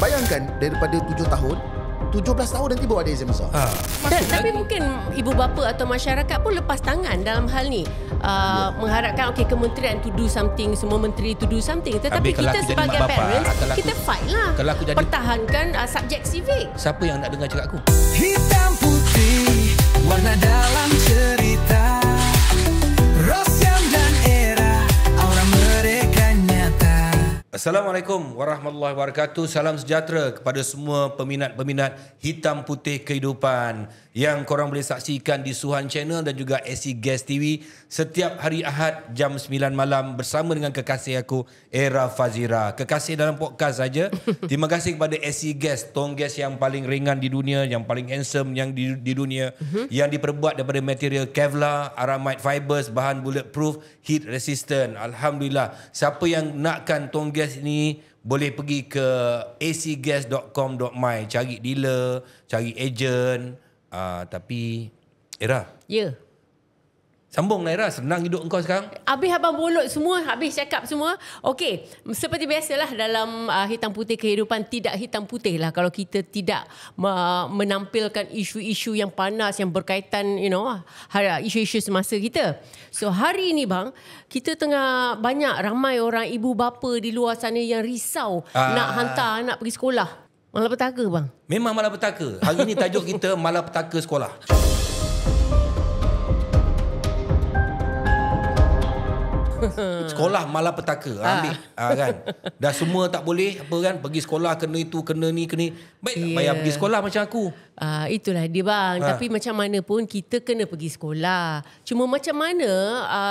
Bayangkan daripada 7 tahun 17 tahun nanti baru ada exam besar. Tapi mungkin ibu bapa atau masyarakat pun lepas tangan dalam hal ni. Mengharapkan kementerian to do something, semua menteri to do something. Tetapi kita sebagai parents, kita fight lah. Pertahankan subjek civic. Siapa yang nak dengar cakap aku? Hitam putih, warna dalam cerita. Rosyam dan Era, aura mereka nyata. Assalamualaikum warahmatullahi wabarakatuh. Salam sejahtera kepada semua peminat-peminat Hitam Putih Kehidupan yang korang boleh saksikan di Suhan Channel dan juga SC Guest TV setiap hari Ahad jam 9 malam bersama dengan kekasih aku, Era Fazira. Kekasih dalam podcast saja. Terima kasih kepada SC Guest, tong gas yang paling ringan di dunia, yang paling handsome yang di dunia, yang diperbuat daripada material Kevlar, Aramide fibers, bahan bulletproof, heat resistant. Alhamdulillah. Siapa yang nakkan tong gas ni boleh pergi ke acgas.com.my, cari dealer, cari agent. Tapi Era, Ya. sambunglah Era, senang hidup engkau sekarang. Habis abang bolot semua, habis cakap semua. Okey, seperti biasalah dalam Hitam Putih Kehidupan, tidak hitam putih lah kalau kita tidak menampilkan isu-isu yang panas yang berkaitan, isu-isu semasa kita. So hari ini bang, kita tengah ramai orang ibu bapa di luar sana yang risau nak hantar anak pergi sekolah. Malapetaka bang. Memang malapetaka. Hari ini tajuk kita malapetaka sekolah. Sekolah malapetaka. Ambil kan. Dah semua tak boleh apa kan, pergi sekolah kena itu, kena ni, kena. Baik tak payah pergi sekolah macam aku. Itulah dia bang. Tapi macam mana pun kita kena pergi sekolah. Cuma macam mana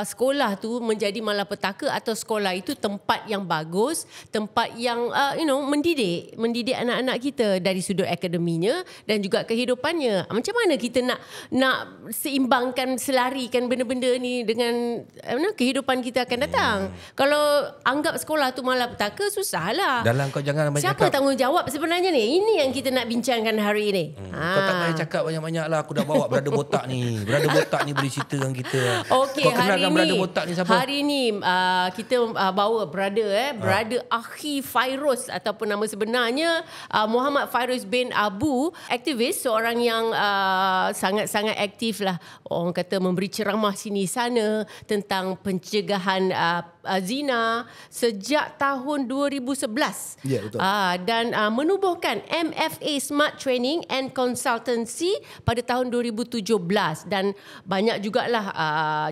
sekolah tu menjadi malapetaka atau sekolah itu tempat yang bagus, tempat yang mendidik anak-anak kita dari sudut akademinya dan juga kehidupannya. Macam mana kita nak seimbangkan, selarikan benda-benda ni dengan kehidupan kita akan datang. Kalau anggap sekolah tu malapetaka, susahlah. Dalam kau jangan banyak Siapa cakap. tanggungjawab sebenarnya ni? Ini yang kita nak bincangkan hari ini. Kau tak payah cakap banyak-banyak lah. Aku dah bawa Brother Botak ni. Brother Botak ni boleh cerita dengan kita. Okey, kau kenalkan Brother Botak ni siapa? Hari ni kita bawa Brother Akhi Fairuz ataupun nama sebenarnya Muhammad Fairuz bin Abu, aktivis, seorang yang sangat-sangat aktif lah. Orang kata memberi ceramah sini sana tentang pencegahan zina sejak tahun 2011. Ya, betul. Dan menubuhkan MFA Smart Training and Consultancy pada tahun 2017 dan banyak jugalah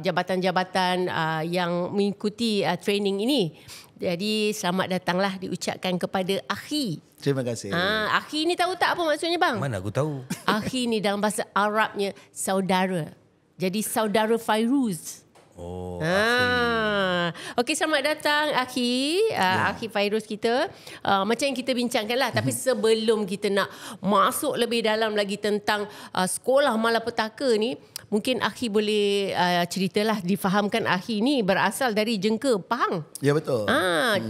jabatan-jabatan yang mengikuti training ini. Jadi selamat datanglah diucapkan kepada Akhi. Terima kasih. Akhi ni tahu tak apa maksudnya bang? Mana aku tahu. Akhi ni dalam bahasa Arabnya saudara. Jadi saudara Fairuz. Oh, Okey, selamat datang Akhi, Akhi Fairuz kita. Macam yang kita bincangkan lah. Tapi sebelum kita nak masuk lebih dalam lagi tentang sekolah malapetaka ni, mungkin Akhi boleh ceritalah, difahamkan Akhi ni berasal dari Jengka, Pahang. Ya, betul.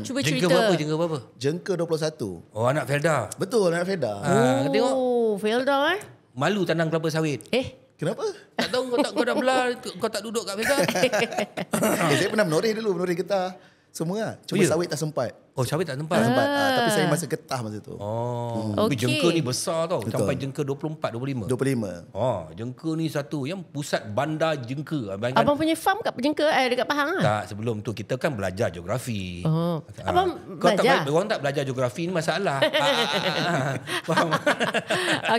Cuba Jengka cerita. Jengka berapa? Jengka 21. Oh, anak Felda. Betul, anak Feda. Tengok. Felda Malu tanam kelapa sawit. Kenapa? Tak tahu kau dah belah, kau tak duduk kat Felda. Saya pernah menoreh dulu, menoreh getah. Semua lah. Cuma Ya? sawit tak sempat. Oh, sawit tak tempat. Tak sempat. Tapi saya masa getah masa tu. Tapi Okey. Jengka ni besar tau. Betul. Sampai Jengka 24, 25. 25. Jengka ni satu yang pusat bandar Jengka. Abang punya farm kat Jengka, dekat Pahang lah. Tak, sebelum tu kita kan belajar geografi. Abang Kau belajar? orang tak belajar geografi ni masalah. Faham?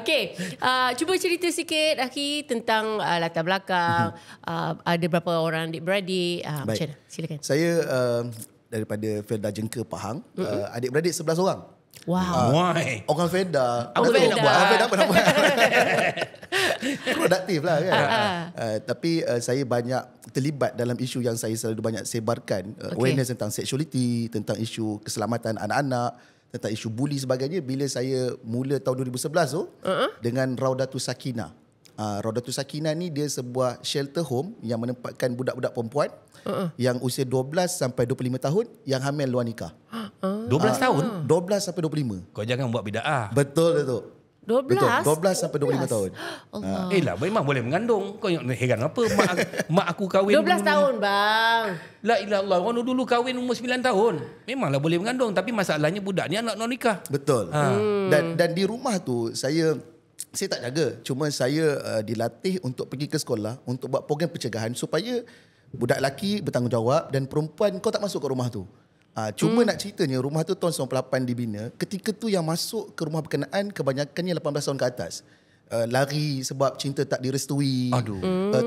Okey, cuba cerita sikit Akhi tentang latar belakang. Ada berapa orang adik-beradik? Macam mana? Silakan. Saya daripada Felda Jengka Pahang. Adik-beradik 11 orang. Wow. Why? Orang Felda. Orang Felda. Orang Felda apa nak buat? Produktif lah kan. Tapi saya banyak terlibat dalam isu yang saya selalu banyak sebarkan. Awareness tentang sexuality, tentang isu keselamatan anak-anak, tentang isu bully sebagainya. Bila saya mula tahun 2011 tu dengan Raudatul Sakinah. Raudatul Sakinah ni dia sebuah shelter home yang menempatkan budak-budak perempuan yang usia 12 sampai 25 tahun yang hamil luar nikah. 12 tahun? 12 sampai 25. Kau jangan buat bid'ah. Betul tu. 12? Betul, 12 sampai 25 tahun. Allah. Lah memang boleh mengandung. Kau yang heran apa? Mak aku kahwin 12 tahun bang. La ilaha illallah. Orang dulu kahwin umur 9 tahun. Memanglah boleh mengandung. Tapi masalahnya budak ni anak non nikah. Betul. Dan di rumah tu saya tak jaga. Cuma saya dilatih untuk pergi ke sekolah untuk buat program pencegahan supaya budak lelaki bertanggungjawab dan perempuan kau tak masuk ke rumah tu. Cuma nak ceritanya rumah tu tahun 98 dibina. Ketika tu yang masuk ke rumah berkenaan kebanyakannya 18 tahun ke atas. Lari sebab cinta tak direstui.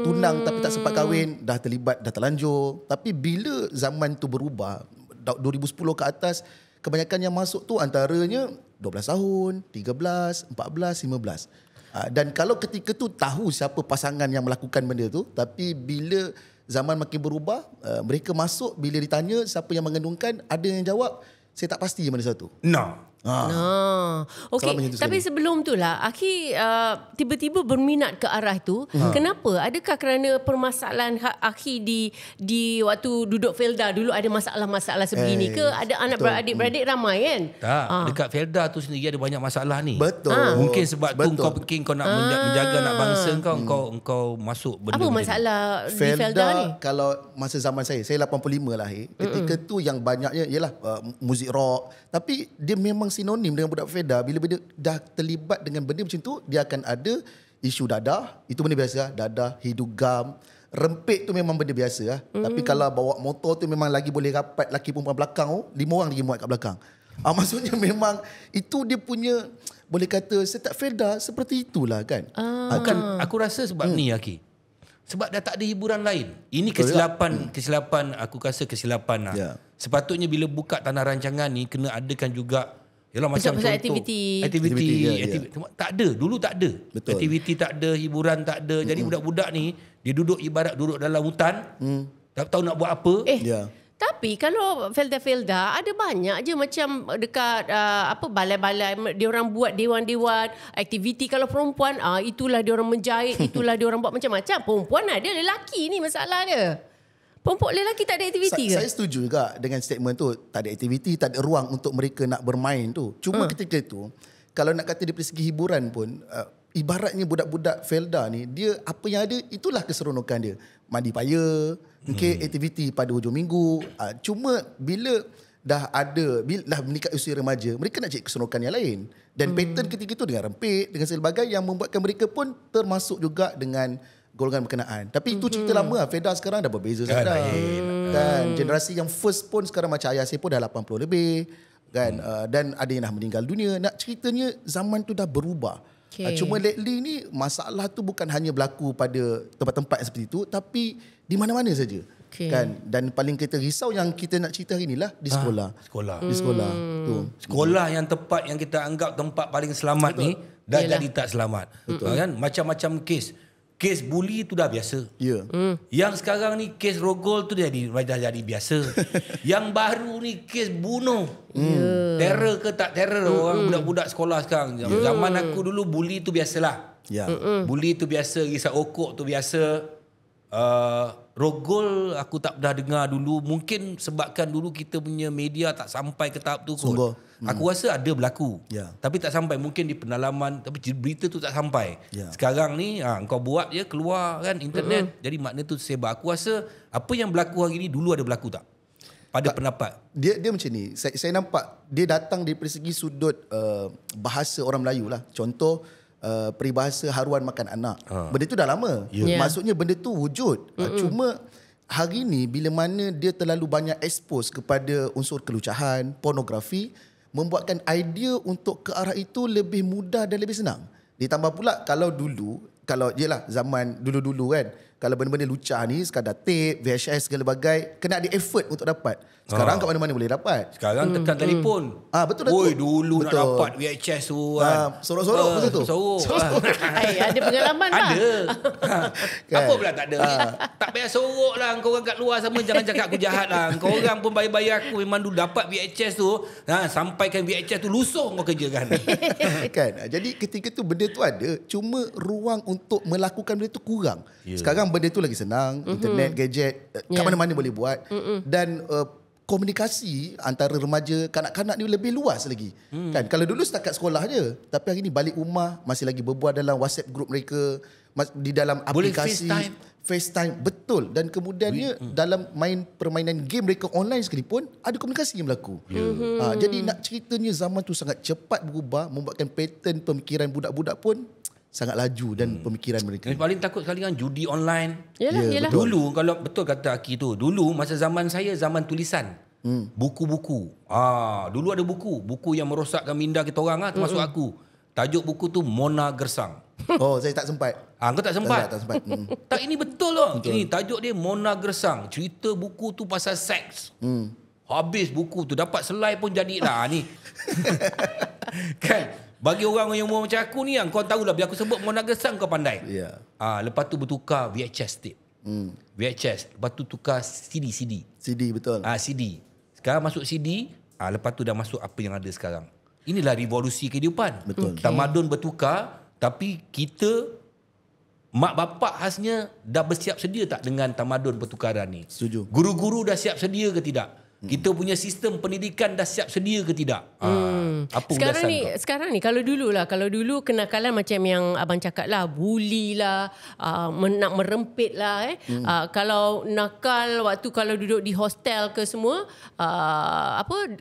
Tunang tapi tak sempat kahwin, dah terlibat, dah terlanjur. Tapi bila zaman tu berubah 2010 ke atas, kebanyakan yang masuk tu antaranya 12 tahun, 13, 14, 15. Dan kalau ketika tu tahu siapa pasangan yang melakukan benda tu, tapi bila zaman makin berubah, mereka masuk bila ditanya siapa yang mengandungkan, ada yang jawab saya tak pasti mana satu. Okey, tapi sebelum tu lah Akhi tiba-tiba berminat ke arah tu. Kenapa? Adakah kerana permasalahan Akhi di waktu duduk Felda dulu ada masalah-masalah sebegini ke? Ada anak beradik-beradik ramai kan? Tak, dekat Felda tu sendiri ada banyak masalah ni. Betul. Mungkin sebab tu kau nak menjaga anak bangsa kau masuk benda. Apa masalah di Felda ni? Kalau masa zaman saya 85 lahir. Ketika tu yang banyaknya ialah muzik rock. Tapi dia memang sinonim dengan budak Felda. Bila dah terlibat dengan benda macam tu, dia akan ada isu dadah. Itu benda biasa. Dadah, hidu gam. Rempit tu memang benda biasa. Tapi kalau bawa motor tu memang lagi boleh rapat laki perempuan belakang tu. 5 orang lagi muat kat belakang. Maksudnya memang itu dia punya, boleh kata setak Felda seperti itulah kan. Aku rasa sebab ni Aki. Sebab dah tak ada hiburan lain. Ini kesilapan aku rasa kesilapan lah. Ya. Sepatutnya bila buka tanah rancangan ni kena adakan juga macam contoh aktiviti. Tak ada, dulu tak ada. Betul. Aktiviti tak ada, hiburan tak ada. Jadi budak-budak ni dia duduk ibarat duduk dalam hutan. Tak tahu nak buat apa. Tapi kalau Felda ada banyak je macam dekat balai-balai dia orang buat dewan-dewan aktiviti. Kalau perempuan itulah dia orang menjahit, itulah dia orang buat macam-macam. Perempuan ada, lelaki ni masalah dia. Perempuan lelaki tak ada aktiviti ke? Saya setuju juga dengan statement tu. Tak ada aktiviti, tak ada ruang untuk mereka nak bermain tu. Cuma ketika tu kalau nak kata dari segi hiburan pun ibaratnya budak-budak Felda ni, dia apa yang ada itulah keseronokan dia. Mandi paya, mungkin aktiviti pada hujung minggu. Cuma bila dah meningkat usia remaja, mereka nak cari keseronokan yang lain. Dan pattern ketika itu dengan rempit, dengan sebagainya yang membuatkan mereka pun termasuk juga dengan golongan berkenaan. Tapi itu cerita lama lah. Felda sekarang dah berbeza sekarang. Dan generasi yang first pun sekarang macam ayah saya pun dah 80 lebih. Kan? Dan ada yang dah meninggal dunia. Nak ceritanya zaman tu dah berubah. Cuma lately ni masalah tu bukan hanya berlaku pada tempat-tempat yang seperti itu, tapi di mana-mana saja. Kan? Dan paling kita risau yang kita nak cerita hari inilah di sekolah. Di sekolah. Tu. Sekolah yang tepat yang kita anggap tempat paling selamat ni dah jadi tak selamat. Kan? Macam-macam kes bully tu dah biasa. Yang sekarang ni kes rogol tu dah jadi biasa. Yang baru ni kes bunuh. Terror ke tak terror orang budak-budak sekolah sekarang. Zaman aku dulu bully tu biasalah. Bully tu biasa, risau okok tu biasa. Rogol aku tak pernah dengar dulu. Mungkin sebabkan dulu kita punya media tak sampai ke tahap tu kot. Aku rasa ada berlaku. Tapi tak sampai. Mungkin di pendalaman, tapi berita tu tak sampai. Sekarang ni kau buat je keluar kan internet. Jadi makna tu sebar. Aku rasa apa yang berlaku hari ni dulu ada berlaku tak? Pada pendapat. Dia macam ni. Saya nampak dia datang dari segi sudut bahasa orang Melayu lah. Contoh peribahasa haruan makan anak. Benda tu dah lama. Maksudnya benda tu wujud. Cuma hari ni bila mana dia terlalu banyak expose kepada unsur kelucahan, pornografi, membuatkan idea untuk ke arah itu lebih mudah dan lebih senang. Ditambah pula kalau yelah zaman dulu-dulu kan, kalau benda-benda lucah ni sekadar tape, VHS segala bagai, kena ada effort untuk dapat. Sekarang kat mana-mana boleh dapat. Sekarang tekan telefon. Betul dah. Oi, dulu nak dapat VHS tu kan. Sorok-sorok betul tu. Sorok. Ada pengalaman tak? Ada. Apa pula tak ada? Tak payah sorok lah. Kau orang kat luar sama jangan cakap aku jahat lah. Kau orang pun bayar-bayar aku memang dulu dapat VHS tu. Sampaikan VHS tu lusuh kau kerja kan. Kan. Jadi ketika tu benda tu ada, cuma ruang untuk melakukan benda tu kurang. Sekarang benda tu lagi senang. Internet, gadget, kat mana-mana boleh buat. Dan komunikasi antara remaja kanak-kanak ni lebih luas lagi. Kan kalau dulu setakat sekolah je, tapi hari ni balik rumah masih lagi berbual dalam WhatsApp group mereka, di dalam Boleh aplikasi FaceTime, betul. Dan kemudiannya dalam main permainan game mereka online sekalipun ada komunikasi yang berlaku. Jadi nak ceritanya zaman tu sangat cepat berubah, membuatkan pattern pemikiran budak-budak pun sangat laju dan pemikiran mereka. Yang paling takut sekali kan judi online. Yalah. Dulu kalau betul kata Aki tu, dulu masa zaman saya zaman tulisan. Buku-buku. Dulu ada buku yang merosakkan minda kita orang termasuk aku. Tajuk buku tu Mona Gersang. Oh, saya tak sempat. Kau tak sempat? Tak sempat. Tak, ini betul loh. Ini tajuk dia Mona Gersang. Cerita buku tu pasal seks. Habis buku tu dapat selai pun jadilah ni. Kan? Bagi orang yang umur macam aku ni, kau tahulah bila aku sebut Mona Gersang kau pandai. Ya. Lepas tu bertukar VHS tape. VHS. Lepas tu tukar CD. CD betul. CD. Sekarang masuk CD, lepas tu dah masuk apa yang ada sekarang. Inilah revolusi kehidupan. Betul. Tamadun bertukar, tapi kita mak bapak khasnya dah bersiap sedia tak dengan tamadun pertukaran ni? Setuju. Guru-guru dah siap sedia ke tidak? Kita punya sistem pendidikan dah siap sedia ke tidak? Apa Sekarang ni kalau dulu kenakalan macam yang abang cakap lah, bully lah, nak merempit lah. Kalau nakal waktu kalau duduk di hostel ke semua,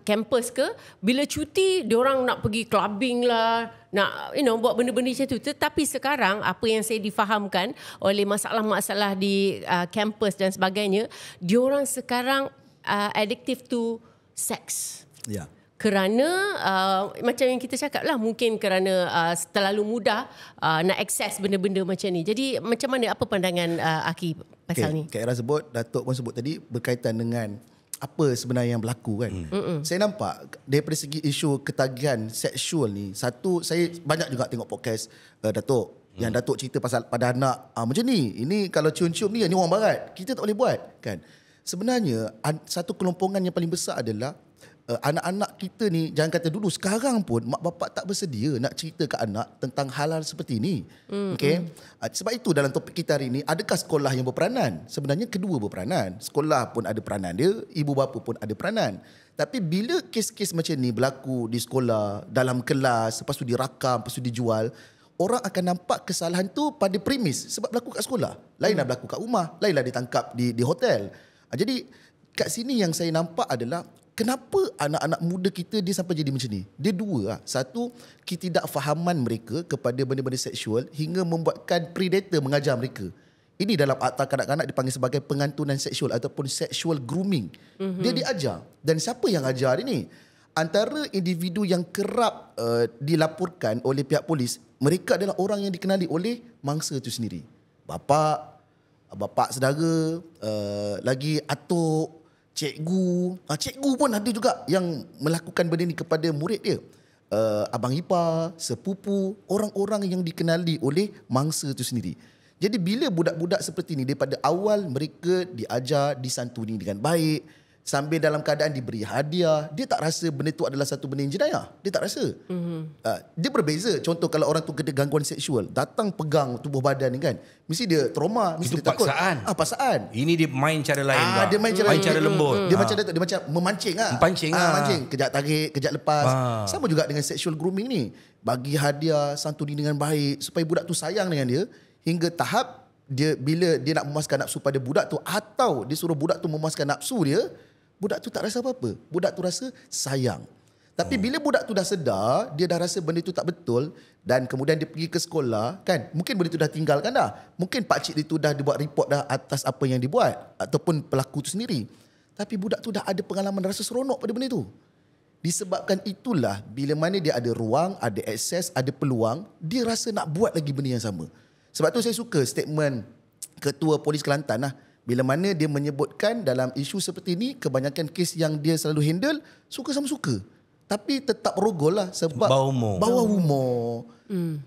campus ke, bila cuti diorang nak pergi clubbing lah, nak buat benda-benda macam tu. Tetapi sekarang apa yang saya difahamkan oleh masalah-masalah di kampus dan sebagainya, diorang sekarang addictive to sex. Ya. Kerana macam yang kita cakap lah, mungkin kerana terlalu mudah nak akses benda-benda macam ni. Jadi macam mana, apa pandangan Aki pasal ni? Kak Era sebut, Datuk pun sebut tadi, berkaitan dengan apa sebenarnya yang berlaku kan. Saya nampak daripada segi isu ketagihan seksual ni, satu, saya banyak juga tengok podcast Datuk yang Datuk cerita pasal pada anak macam ni. Ini kalau cium-cium ni orang barat, kita tak boleh buat kan. Sebenarnya satu kelompongan yang paling besar adalah anak-anak kita ni, jangan kata dulu, sekarang pun mak bapak tak bersedia nak cerita ke anak tentang hal-hal seperti ini. Sebab itu dalam topik kita hari ini, adakah sekolah yang berperanan? Sebenarnya kedua berperanan. Sekolah pun ada peranan dia, ibu bapa pun ada peranan. Tapi bila kes-kes macam ni berlaku di sekolah, dalam kelas, lepas tu dirakam, lepas tu dijual, orang akan nampak kesalahan tu pada premis sebab berlaku kat sekolah. Lainlah berlaku kat rumah, lainlah ditangkap di hotel. Jadi kat sini yang saya nampak adalah kenapa anak-anak muda kita dia sampai jadi macam ni. Dia dua. Satu, ketidakfahaman mereka kepada benda-benda seksual hingga membuatkan predator mengajar mereka. Ini dalam akta kanak-kanak dipanggil sebagai pengantunan seksual ataupun sexual grooming. Dia diajar. Dan siapa yang ajar dia ni? Antara individu yang kerap dilaporkan oleh pihak polis, mereka adalah orang yang dikenali oleh mangsa itu sendiri. Bapa saudara, lagi atuk, cikgu. Cikgu pun ada juga yang melakukan benda ni kepada murid dia. Abang ipar, sepupu, orang-orang yang dikenali oleh mangsa itu sendiri. Jadi bila budak-budak seperti ni daripada awal mereka diajar, disantuni dengan baik, sambil dalam keadaan diberi hadiah, dia tak rasa benda tu adalah satu benda yang jenayah. Dia tak rasa. Dia berbeza. Contoh kalau orang tu kena gangguan seksual, datang pegang tubuh badan ni kan, mesti dia trauma, mesti itu dia takut. Paksaan. Ini dia main cara lain. Dia main cara lembut. Dia macam dia macam memancing mancing, kejap tarik, kejap lepas. Sama juga dengan sexual grooming ni. Bagi hadiah, santuni dengan baik supaya budak tu sayang dengan dia hingga tahap dia bila dia nak memuaskan nafsu pada budak tu atau dia suruh budak tu memuaskan nafsu dia, budak tu tak rasa apa-apa. Budak tu rasa sayang. Tapi bila budak tu dah sedar, dia dah rasa benda tu tak betul dan kemudian dia pergi ke sekolah, kan? Mungkin benda tu dah tinggalkan dah. Mungkin pakcik dia tu dah dibuat report dah atas apa yang dibuat ataupun pelaku tu sendiri. Tapi budak tu dah ada pengalaman rasa seronok pada benda tu. Disebabkan itulah bila mana dia ada ruang, ada akses, ada peluang, dia rasa nak buat lagi benda yang sama. Sebab tu saya suka statement Ketua Polis Kelantan lah. Bila mana dia menyebutkan dalam isu seperti ni, kebanyakan kes yang dia selalu handle, suka sama suka. Tapi tetap rogol lah sebab bawah umur.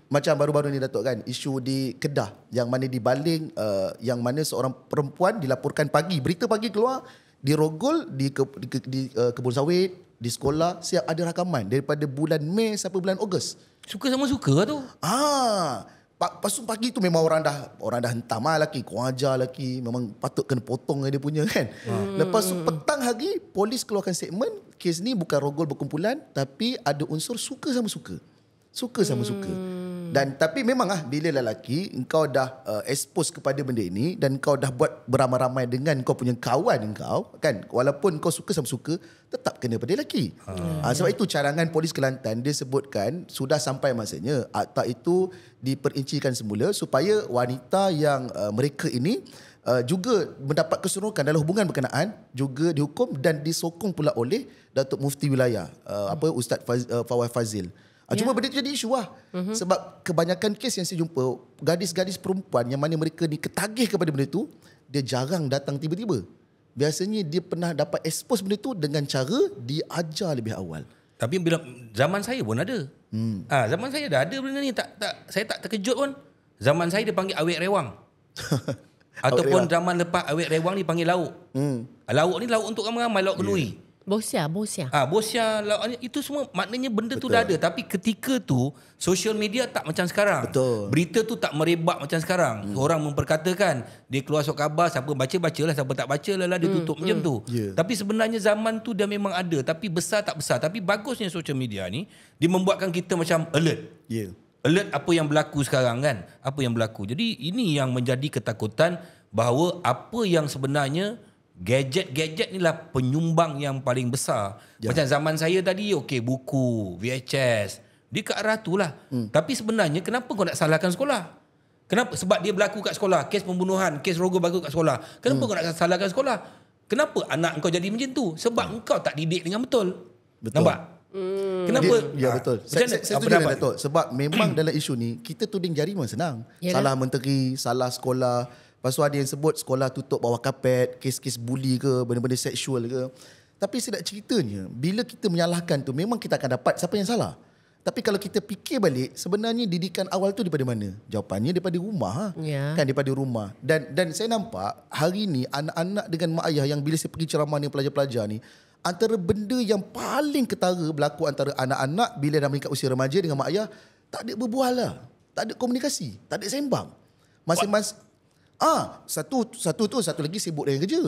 Macam baru-baru ni Datuk kan, isu di Kedah yang mana dibaling, yang mana seorang perempuan dilaporkan pagi, berita pagi keluar, dirogol di kebun sawit, di sekolah, siap ada rakaman daripada bulan Mei sampai bulan Ogos. Suka sama suka tu. Lepas tu pagi tu memang orang dah hentam lah lelaki, kau ajar lelaki, memang patut kena potong dia punya kan. Lepas tu petang hari polis keluarkan statement, kes ni bukan rogol berkumpulan tapi ada unsur suka sama suka. Dan tapi memang bila lelaki engkau dah expose kepada benda ini dan kau dah buat beramai-ramai dengan kau punya kawan kau kan, walaupun kau suka sama suka tetap kena pada lelaki. Sebab itu carangan polis Kelantan dia sebutkan sudah sampai masanya akta itu diperincikan semula supaya wanita yang mereka ini juga mendapat keseronokan dalam hubungan berkenaan juga dihukum dan disokong pula oleh Datuk Mufti Wilayah Ustaz Fawaz Fazil. Cuma benda tu jadi isu lah. Sebab kebanyakan kes yang saya jumpa, gadis-gadis perempuan yang mana mereka ni ketagih kepada benda tu, dia jarang datang tiba-tiba. Biasanya dia pernah dapat expose benda tu dengan cara diajar lebih awal. Tapi bila zaman saya pun ada. Zaman saya dah ada benda ni. Saya tak terkejut pun. Zaman saya dia panggil awet rewang. Ataupun zaman lepas awet rewang ni panggil lauk. Lauk ni lauk untuk ramai-ramai, lauk kenui. Bosia. Bosia, itu semua maknanya benda tu dah ada. Tapi ketika tu social media tak macam sekarang. Betul. Berita tu tak merebak macam sekarang. Orang memperkatakan dia keluar surat khabar, siapa baca-bacalah, siapa tak baca lah dia tutup macam tu. Tapi sebenarnya zaman tu dah memang ada, tapi besar tak besar. Tapi bagusnya social media ni dia membuatkan kita macam alert. Alert apa yang berlaku sekarang kan. Apa yang berlaku. Jadi ini yang menjadi ketakutan bahawa apa yang sebenarnya gadget ni lah penyumbang yang paling besar. Macam zaman saya tadi, buku, VHS, dia ke arah tu lah. Tapi sebenarnya kenapa kau nak salahkan sekolah? Kenapa? Sebab dia berlaku kat sekolah, kes pembunuhan, kes rogol berlaku kat sekolah. Kenapa kau nak salahkan sekolah? Kenapa anak kau jadi macam tu? Sebab engkau tak didik dengan betul. Nampak? Kenapa? Betul. Saya setuju dengan Datuk. Sebab memang dalam isu ni kita tuding jari memang senang. Salah menteri, salah sekolah. Lepas tu ada yang sebut sekolah tutup bawah kapet, kes-kes bully ke, benda-benda seksual ke. Tapi sedap ceritanya, bila kita menyalahkan tu, memang kita akan dapat siapa yang salah. Tapi kalau kita fikir balik, sebenarnya didikan awal tu daripada mana? Jawapannya daripada rumah. Kan, daripada rumah. Dan saya nampak hari ni anak-anak dengan mak ayah yang bila saya pergi ceramah ni pelajar-pelajar ni, antara benda yang paling ketara berlaku antara anak-anak bila dah meningkat usia remaja dengan mak ayah, tak ada berbual lah. Tak ada komunikasi, tak ada sembang. Masing-masing satu lagi sibuk dengan kerja.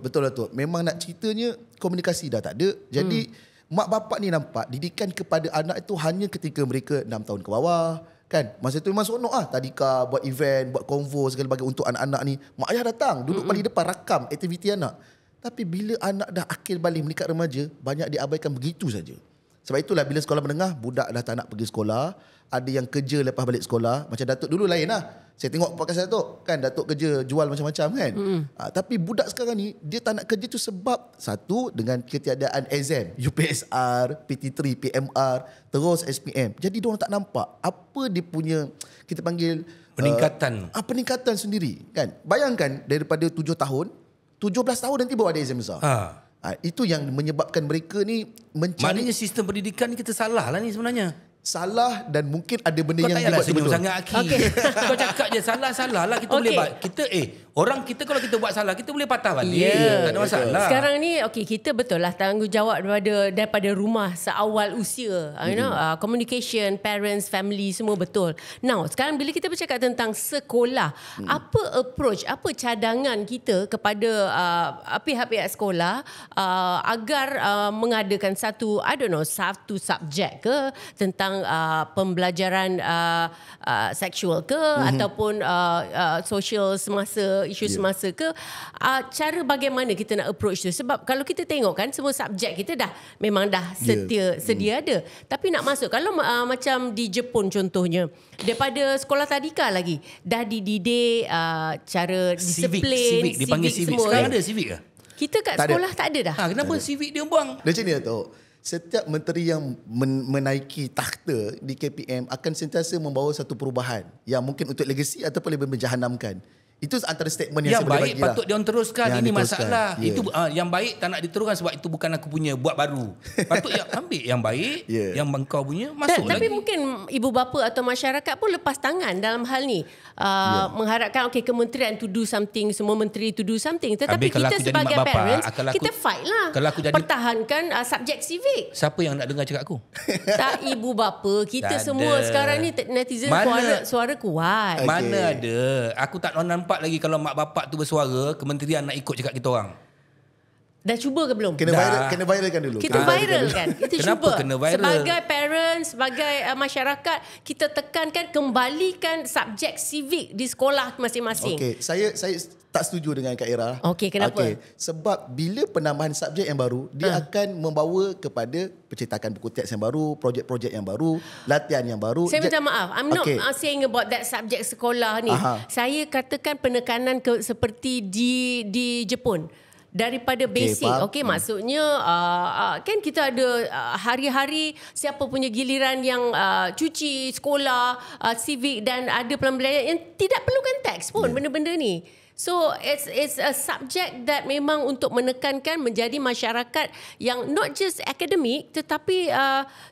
Betul lah tu. Memang nak ceritanya komunikasi dah tak ada. Jadi mak bapak ni nampak didikan kepada anak itu hanya ketika mereka 6 tahun ke bawah. Kan? Masa tu memang seronok tadika buat event, buat konvo segala bagai untuk anak-anak ni. Mak ayah datang, duduk paling depan rakam aktiviti anak. Tapi bila anak dah akil balik meningkat remaja, banyak diabaikan begitu saja. Sebab itulah bila sekolah menengah, budak dah tak nak pergi sekolah. Ada yang kerja lepas balik sekolah. Macam Datuk dulu lain lah. Saya tengok podcast Datuk. Kan Datuk kerja jual macam-macam kan. Tapi budak sekarang ni, dia tak nak kerja tu sebab satu, dengan ketiadaan exam. UPSR, PT3, PMR, terus SPM. Jadi diorang tak nampak apa dia punya, kita panggil peningkatan. Peningkatan sendiri. Kan. Bayangkan daripada 7 tahun, 17 tahun nanti baru ada exam besar. Itu yang menyebabkan mereka ni mencari. Maknanya sistem pendidikan ni kita salah lah ni sebenarnya. Salah dan mungkin ada benda kau yang dibuat betul. Kau tak payahlah senyum sangat Aki. Kau cakap je salah lah kita boleh buat. Kita orang kita kalau kita buat salah kita boleh patah balik. Tak ada masalah. Sekarang ni kita betul lah tanggungjawab daripada rumah seawal usia. Communication, parents, family semua betul. Now, sekarang bila kita bercakap tentang sekolah, apa approach, apa cadangan kita kepada pihak-pihak sekolah agar mengadakan satu subjek ke tentang pembelajaran seksual ke ataupun social semasa, isu semasa ke, cara bagaimana kita nak approach tu. Sebab kalau kita tengok kan semua subjek kita memang dah sedia ada. Tapi nak masuk kalau macam di Jepun contohnya, daripada sekolah tadika lagi dah dididik cara disiplin, civic dipanggil civic. Sekarang ada civic ke? Kita kat sekolah tak ada dah. Kenapa civic dia buang? Macam ni Datuk. Setiap menteri yang menaiki takhta di KPM akan sentiasa membawa satu perubahan yang mungkin untuk legasi ataupun lebih menjahanamkan. Itu antara statement yang Yang saya boleh baik bagi lah. patut dia orang teruskan. Yang Ini diteruskan. masalah. Ya. Itu yang baik tak nak diteruskan sebab itu bukan aku punya, buat baru. Patut yang ambil yang baik, Ya. yang engkau punya masuk Tapi lagi. mungkin ibu bapa atau masyarakat pun lepas tangan dalam hal ni. Mengharapkan kementerian to do something, semua menteri to do something. Tetapi Habis kalau kita aku jadi sebagai mak bapak, parents, kalau aku- kita fight lah. kalau aku jadi- pertahankan subjek civic. Siapa yang nak dengar cakap aku? Tak ibu bapa, kita Tak semua ada. sekarang ni netizen suara kuat. Okay. Mana ada. Aku tak nampak lagi kalau mak bapak tu bersuara, kementerian nak ikut cakap kita orang. Dah cuba ke belum? Kena viralkan dulu. Kita viralkan. Kita Kenapa cuba. kena viral? Sebagai parents, sebagai masyarakat, kita tekankan kembalikan subjek civic di sekolah masing-masing. Okey, saya tak setuju dengan Kak Ira. Okey, kenapa? Sebab bila penambahan subjek yang baru, dia akan membawa kepada pencetakan buku teks yang baru, projek-projek yang baru, latihan yang baru. Saya minta maaf. I'm not Okey. saying about that subjek sekolah ni. Aha. Saya katakan penekanan seperti di Jepun. Daripada basic. faham. Okey, maksudnya kan kita ada hari-hari siapa punya giliran yang cuci sekolah, civic dan ada pembelajaran yang tidak perlukan teks pun benda-benda ni. So it's a subject that memang untuk menekankan menjadi masyarakat yang not just academic tetapi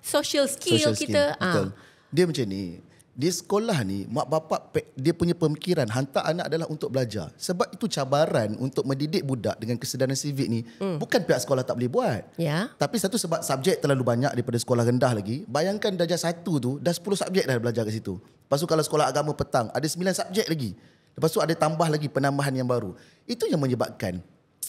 social skill kita. Betul. Dia macam ni. Di sekolah ni, mak bapak dia punya pemikiran hantar anak adalah untuk belajar. Sebab itu cabaran untuk mendidik budak dengan kesedaran sivik ni bukan pihak sekolah tak boleh buat. Ya. Tapi satu sebab subjek terlalu banyak daripada sekolah rendah lagi. Bayangkan darjah 1 tu dah 10 subjek dah belajar kat situ. Lepas tu kalau sekolah agama petang ada 9 subjek lagi. Lepas tu ada tambah lagi penambahan yang baru. Itu yang menyebabkan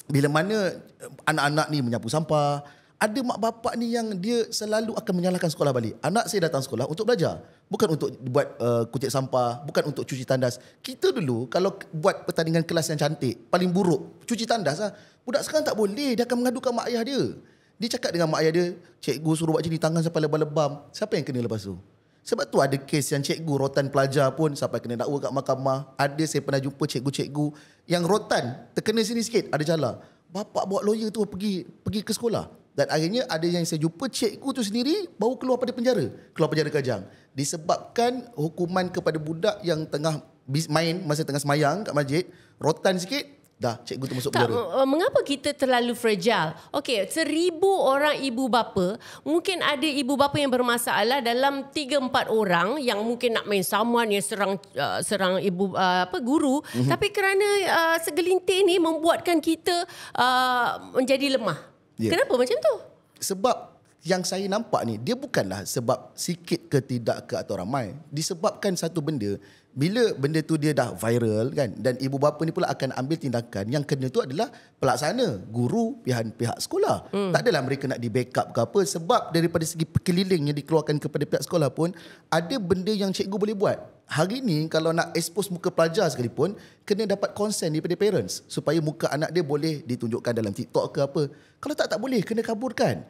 bila mana anak-anak ni menyapu sampah, ada mak bapak ni yang dia selalu akan menyalahkan sekolah balik. Anak saya datang sekolah untuk belajar. Bukan untuk buat kutip sampah, bukan untuk cuci tandas. Kita dulu kalau buat pertandingan kelas yang cantik, paling buruk, cuci tandas lah. Budak sekarang tak boleh, dia akan mengadukan mak ayah dia. Dia cakap dengan mak ayah dia, cikgu suruh buat macam ni, tangan sampai lebam-lebam. Siapa yang kena lepas tu? Sebab tu ada kes yang cikgu rotan pelajar pun sampai kena dakwa kat mahkamah. Ada saya pernah jumpa cikgu-cikgu yang rotan, terkena sini sikit, ada jala. Bapak bawa lawyer tu pergi ke sekolah. Dan akhirnya ada yang saya jumpa cikgu tu sendiri baru keluar pada penjara. Keluar penjara Kajang. Disebabkan hukuman kepada budak yang tengah main masa tengah semayang kat masjid. Rotan sikit, dah cikgu tu masuk Tak, penjara. mengapa kita terlalu fragile? Okey, 1,000 orang ibu bapa, mungkin ada ibu bapa yang bermasalah dalam 3-4 orang yang mungkin nak main saman, yang serang ibu guru, tapi kerana segelintir ni membuatkan kita menjadi lemah. Ya. Kenapa macam tu? Sebab yang saya nampak ni, dia bukanlah sebab sikit ke tidak ke atau ramai. Disebabkan satu benda, bila benda tu dia dah viral kan, dan ibu bapa ni pula akan ambil tindakan, yang kena tu adalah pelaksana, guru, pihak sekolah. Tak adalah mereka nak di backup ke apa, sebab daripada segi keliling yang dikeluarkan kepada pihak sekolah pun, ada benda yang cikgu boleh buat. Hari ni kalau nak expose muka pelajar sekalipun, kena dapat consent daripada parents supaya muka anak dia boleh ditunjukkan dalam TikTok ke apa. Kalau tak boleh, kena kaburkan.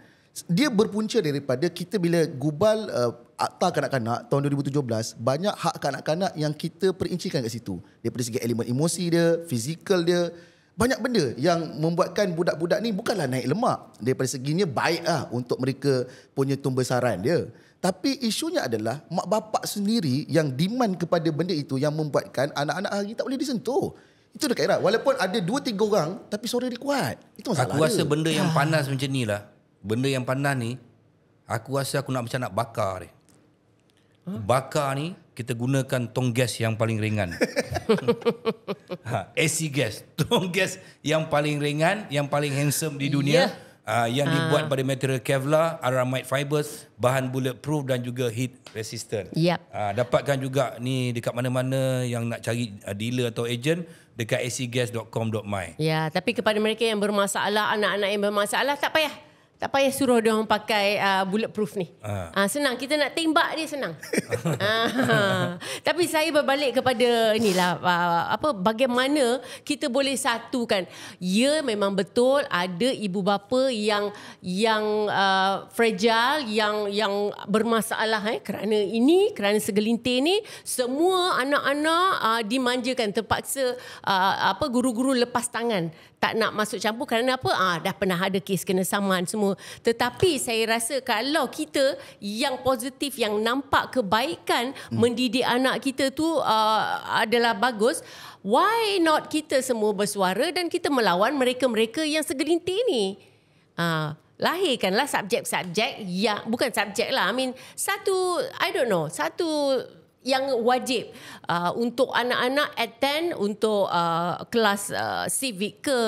Dia berpunca daripada kita bila gubal Akta Kanak-Kanak tahun 2017, banyak hak kanak-kanak yang kita perincikan kat situ. Daripada segi elemen emosi dia, fizikal dia, banyak benda yang membuatkan budak-budak ni bukanlah naik lemak. Daripada seginya baik lah untuk mereka punya tumbesaran dia. Tapi isunya adalah mak bapak sendiri yang demand kepada benda itu yang membuatkan anak-anak hari tak boleh disentuh. Itu dekat Iraq. Walaupun ada 2-3 orang tapi suara dia kuat. Itu masalah Aku rasa dia. benda yang panas macam ni lah. Benda yang panas ni, aku rasa aku nak macam nak bakar dia. Bakar ni, kita gunakan tong gas yang paling ringan. AC gas. Tong gas yang paling ringan, yang paling handsome di dunia. Yang dibuat pada material Kevlar, aramide fibers, bahan bulletproof dan juga heat resistant. Yep. Dapatkan juga ni dekat mana-mana yang nak cari dealer atau agent, dekat acgas.com.my. Ya, tapi kepada mereka yang bermasalah, anak-anak yang bermasalah, tak payah suruh dia orang pakai bulletproof ni. Senang, kita nak tembak dia senang. Tapi saya berbalik kepada inilah bagaimana kita boleh satukan. Ya, memang betul ada ibu bapa yang fragile, yang bermasalah kerana segelintir ni semua anak-anak dimanjakan, terpaksa guru-guru lepas tangan, tak nak masuk campur kerana apa? Dah pernah ada kes kena saman semua. semua. Tetapi saya rasa kalau kita yang positif, yang nampak kebaikan mendidik anak kita tu adalah bagus, why not kita semua bersuara dan kita melawan mereka-mereka yang segelintir ni? Lahirkanlah subjek-subjek yang bukan subjek lah. I mean satu yang wajib untuk anak-anak attend untuk kelas civic ke,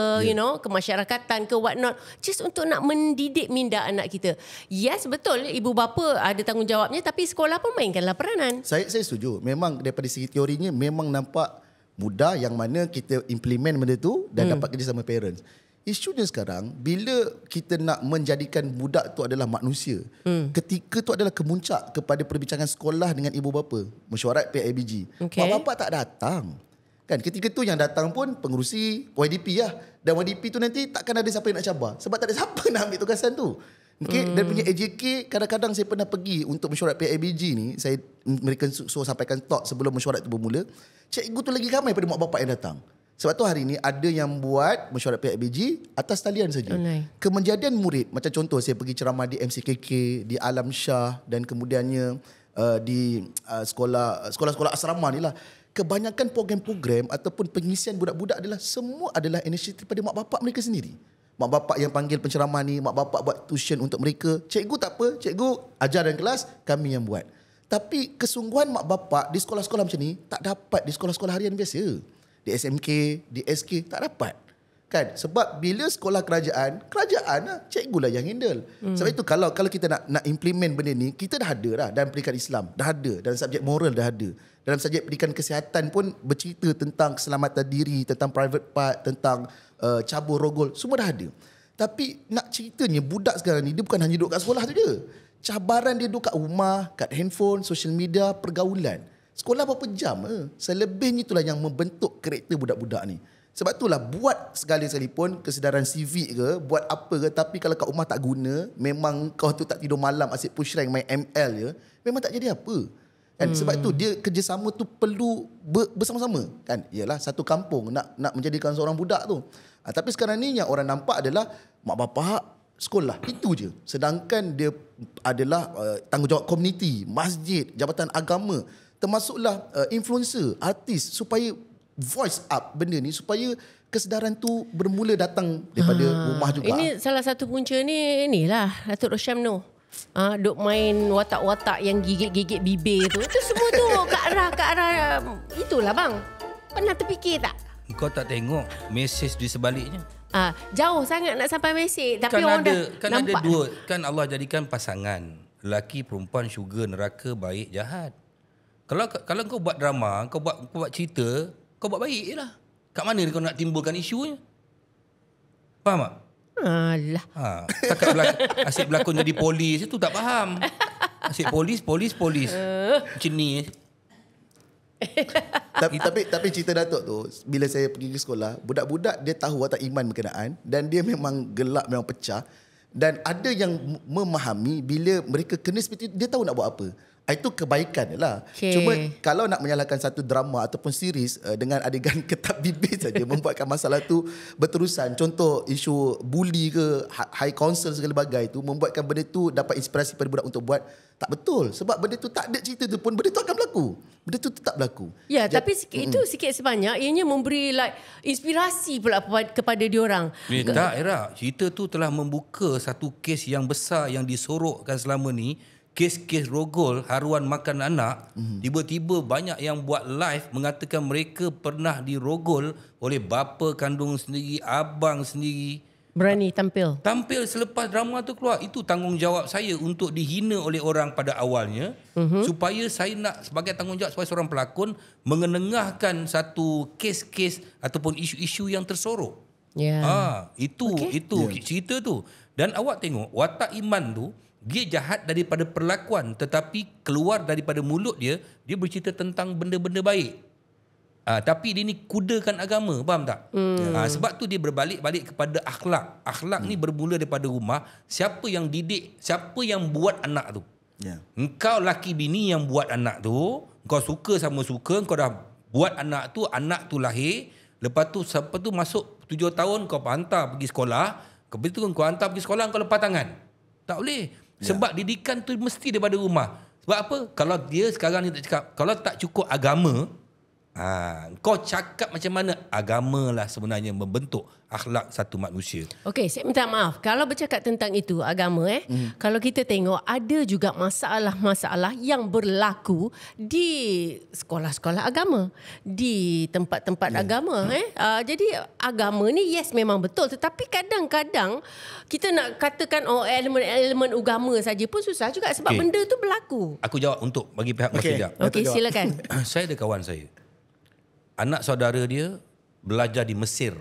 kemasyarakatan ke what not, just untuk nak mendidik minda anak kita. Yes, betul ibu bapa ada tanggungjawabnya, tapi sekolah pun mainkanlah peranan. Saya setuju. Memang daripada segi teorinya memang nampak mudah yang mana kita implement benda tu dan dapat kerja sama parents. Isunya sekarang, bila kita nak menjadikan budak tu adalah manusia, ketika tu adalah kemuncak kepada perbincangan sekolah dengan ibu bapa, mesyuarat PIBG. Mak bapak tak datang. Kan ketika tu yang datang pun pengerusi YDP lah. Dan YDP tu nanti takkan ada siapa yang nak cabar. Sebab tak ada siapa nak ambil tugasan tu. Okay? Dan punya AJK, kadang-kadang saya pernah pergi untuk mesyuarat PIBG ni, mereka suruh sampaikan talk sebelum mesyuarat tu bermula. Cikgu tu lagi ramai pada mak bapak yang datang. Sebab tu hari ni ada yang buat mesyuarat PIBG atas talian saja. Kemenjadian murid, macam contoh saya pergi ceramah di MCKK, di Alam Shah dan kemudiannya di sekolah-sekolah asrama ni lah. Kebanyakan program-program ataupun pengisian budak-budak adalah inisiatif daripada mak bapak mereka sendiri. Mak bapak yang panggil penceramah ni, mak bapak buat tuition untuk mereka. Cikgu tak apa, cikgu ajar dalam kelas, kami yang buat. Tapi kesungguhan mak bapak di sekolah-sekolah macam ni tak dapat di sekolah-sekolah harian biasa. Di SMK, di SK tak dapat. Kan? Sebab bila sekolah kerajaan lah, cikgu lah yang handle. Sebab itu kalau kita nak implement benda ni, kita dah ada dah dalam pendidikan Islam, dah ada dalam subjek moral, dah ada. Dalam subjek pendidikan kesihatan pun bercerita tentang keselamatan diri, tentang private part, tentang cabur rogol, semua dah ada. Tapi nak ceritanya budak sekarang ni dia bukan hanya duduk kat sekolah tu je. Cabaran dia duduk kat rumah, kat handphone, social media, pergaulan. Sekolah berapa jam? Selebihnya itulah yang membentuk karakter budak-budak ni. Sebab itulah buat segala sekalipun kesedaran civic ke, buat apa ke, tapi kalau kat rumah tak guna, memang kau tu tak tidur malam asyik push rank main ML je, memang tak jadi apa. Kan? Sebab itu dia kerjasama tu perlu bersama-sama. Kan? Yalah satu kampung nak menjadikan seorang budak tu. Tapi sekarang ni yang orang nampak adalah mak bapak sekolah, itu je. Sedangkan dia adalah tanggungjawab komuniti, masjid, jabatan agama, termasuklah influencer, artis, supaya voice up benda ni, supaya kesedaran tu bermula datang daripada rumah juga. Ini salah satu punca ni, inilah Datuk Rosyam Noh. Duk main watak-watak yang gigit-gigit bibir tu. Itu semua tu ke arah itulah bang. Pernah terfikir tak? Kau tak tengok mesej di sebaliknya? Jauh sangat nak sampai mesej, tapi kan orang ada nampak. dua, kan Allah jadikan pasangan lelaki perempuan, syurga neraka, baik jahat. Kalau kau buat drama, kau buat cerita, kau buat baik je lah. Kat mana kau nak timbulkan isunya? Faham tak? Alah. Asyik berlakon jadi polis itu tak faham. Asyik polis. Macam ni. Tapi cerita Datuk tu, bila saya pergi ke sekolah, budak-budak dia tahu watak iman berkenaan dan dia memang gelak, memang pecah. Dan ada yang memahami bila mereka kena seperti itu, dia tahu nak buat apa. Itu kebaikan lah. Cuma kalau nak menyalahkan satu drama ataupun series dengan adegan ketap bibir saja membuatkan masalah tu berterusan. Contoh isu bully ke, high council segala bagai tu, membuatkan benda tu dapat inspirasi pada budak untuk buat. Tak betul. Sebab benda tu tak ada cerita tu pun, benda tu akan berlaku. Benda tu tetap berlaku. Ya, tapi itu sikit sebanyak ianya memberi inspirasi pula kepada diorang. Tak, Era. Cerita tu telah membuka satu kes yang besar yang disorokkan selama ni. Kes-kes rogol, haruan makan anak, tiba-tiba banyak yang buat live mengatakan mereka pernah dirogol oleh bapa kandung sendiri, abang sendiri. Berani tampil. Tampil selepas drama tu keluar. Itu tanggungjawab saya untuk dihina oleh orang pada awalnya. Supaya saya nak sebagai tanggungjawab sebagai seorang pelakon mengenengahkan satu kes-kes ataupun isu-isu yang tersorok. Itu cerita tu. Dan awak tengok watak Iman tu, dia jahat daripada perlakuan, tetapi keluar daripada mulut dia bercerita tentang benda-benda baik. Tapi dia ni kudakan agama, faham tak? Sebab tu dia berbalik-balik kepada akhlak. Akhlak ni bermula daripada rumah. Siapa yang didik, siapa yang buat anak tu. Engkau laki bini yang buat anak tu, kau suka sama suka, kau dah buat anak tu lahir. Lepas tu sampai tu masuk 7 tahun kau hantar pergi sekolah. Begitu kau hantar pergi sekolah, kau lepas tangan. Tak boleh. Sebab didikan tu mesti daripada rumah. Sebab apa? Kalau dia sekarang ni tak cakap, kalau tak cukup agama, kau cakap macam mana? Agama lah sebenarnya membentuk akhlak satu manusia. Okey, saya minta maaf. Kalau bercakap tentang itu, agama kalau kita tengok ada juga masalah-masalah yang berlaku di sekolah-sekolah agama, di tempat-tempat agama. Jadi agama ni yes memang betul, tetapi kadang-kadang kita nak katakan elemen-elemen agama saja pun susah juga sebab benda tu berlaku. Aku jawab untuk bagi pihak masjid. Okey, silakan. Saya ada kawan saya. Anak saudara dia belajar di Mesir.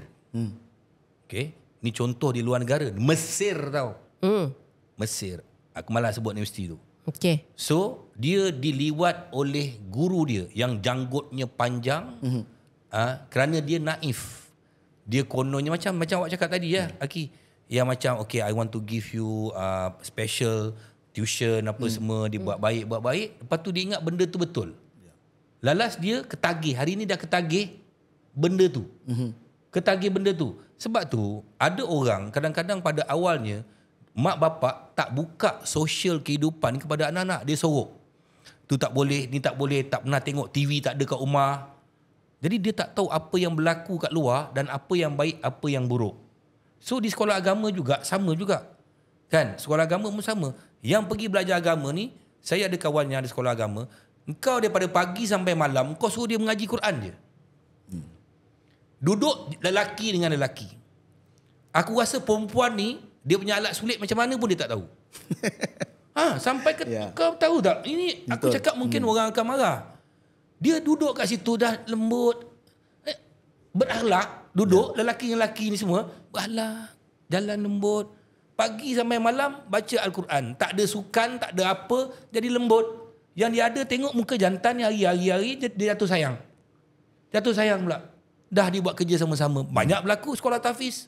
Okey, ni contoh di luar negara. Mesir tau. Mesir. Aku malas sebut universiti tu. Okey. So, dia diliwat oleh guru dia yang janggutnya panjang kerana dia naif. Dia kononnya macam awak cakap tadi ya, Aki. Yang macam, okay, I want to give you special tuition apa semua. Dia buat baik. Lepas tu dia ingat benda tu betul. Lalas dia ketagih. Hari ni dah ketagih benda tu. Ketagih benda tu. Sebab tu ada orang kadang-kadang pada awalnya mak bapak tak buka sosial kehidupan kepada anak-anak. Dia sorok. Tu tak boleh, ni tak boleh, tak pernah tengok TV tak ada kat rumah. Jadi dia tak tahu apa yang berlaku kat luar dan apa yang baik, apa yang buruk. So di sekolah agama juga sama juga. Kan? Sekolah agama pun sama. Yang pergi belajar agama ni, saya ada kawan yang ada sekolah agama, engkau daripada pagi sampai malam kau suruh dia mengaji Quran je. Duduk lelaki dengan lelaki. Aku rasa perempuan ni dia punya alat sulit macam mana pun dia tak tahu. Sampai kau tahu tak? Ini aku cakap mungkin orang akan marah. Dia duduk kat situ dah lembut, berakhlak, duduk lelaki-lelaki ni semua berakhlak, jalan lembut, pagi sampai malam baca Al-Quran, tak ada sukan, tak ada apa, jadi lembut. Yang dia ada tengok muka jantan hari-hari dia jatuh sayang. Jatuh sayang pula. Dah dia buat kerja sama-sama. Banyak berlaku sekolah tahfiz,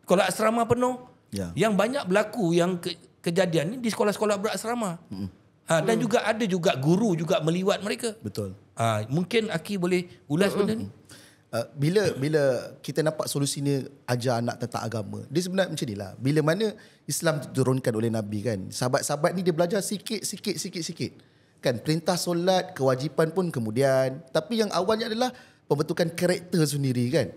sekolah asrama penuh. Yang banyak berlaku yang kejadian ni di sekolah-sekolah berasrama. Dan juga ada juga guru juga meliwat mereka. Betul. Mungkin Aki boleh ulas benda ni. Bila kita nampak solusi ni ajar anak tentang agama, dia sebenarnya macam inilah. Bila mana Islam diturunkan oleh Nabi kan, sahabat-sahabat ni dia belajar sikit. Kan, perintah solat, kewajipan pun kemudian. Tapi yang awalnya adalah pembentukan karakter sendiri kan.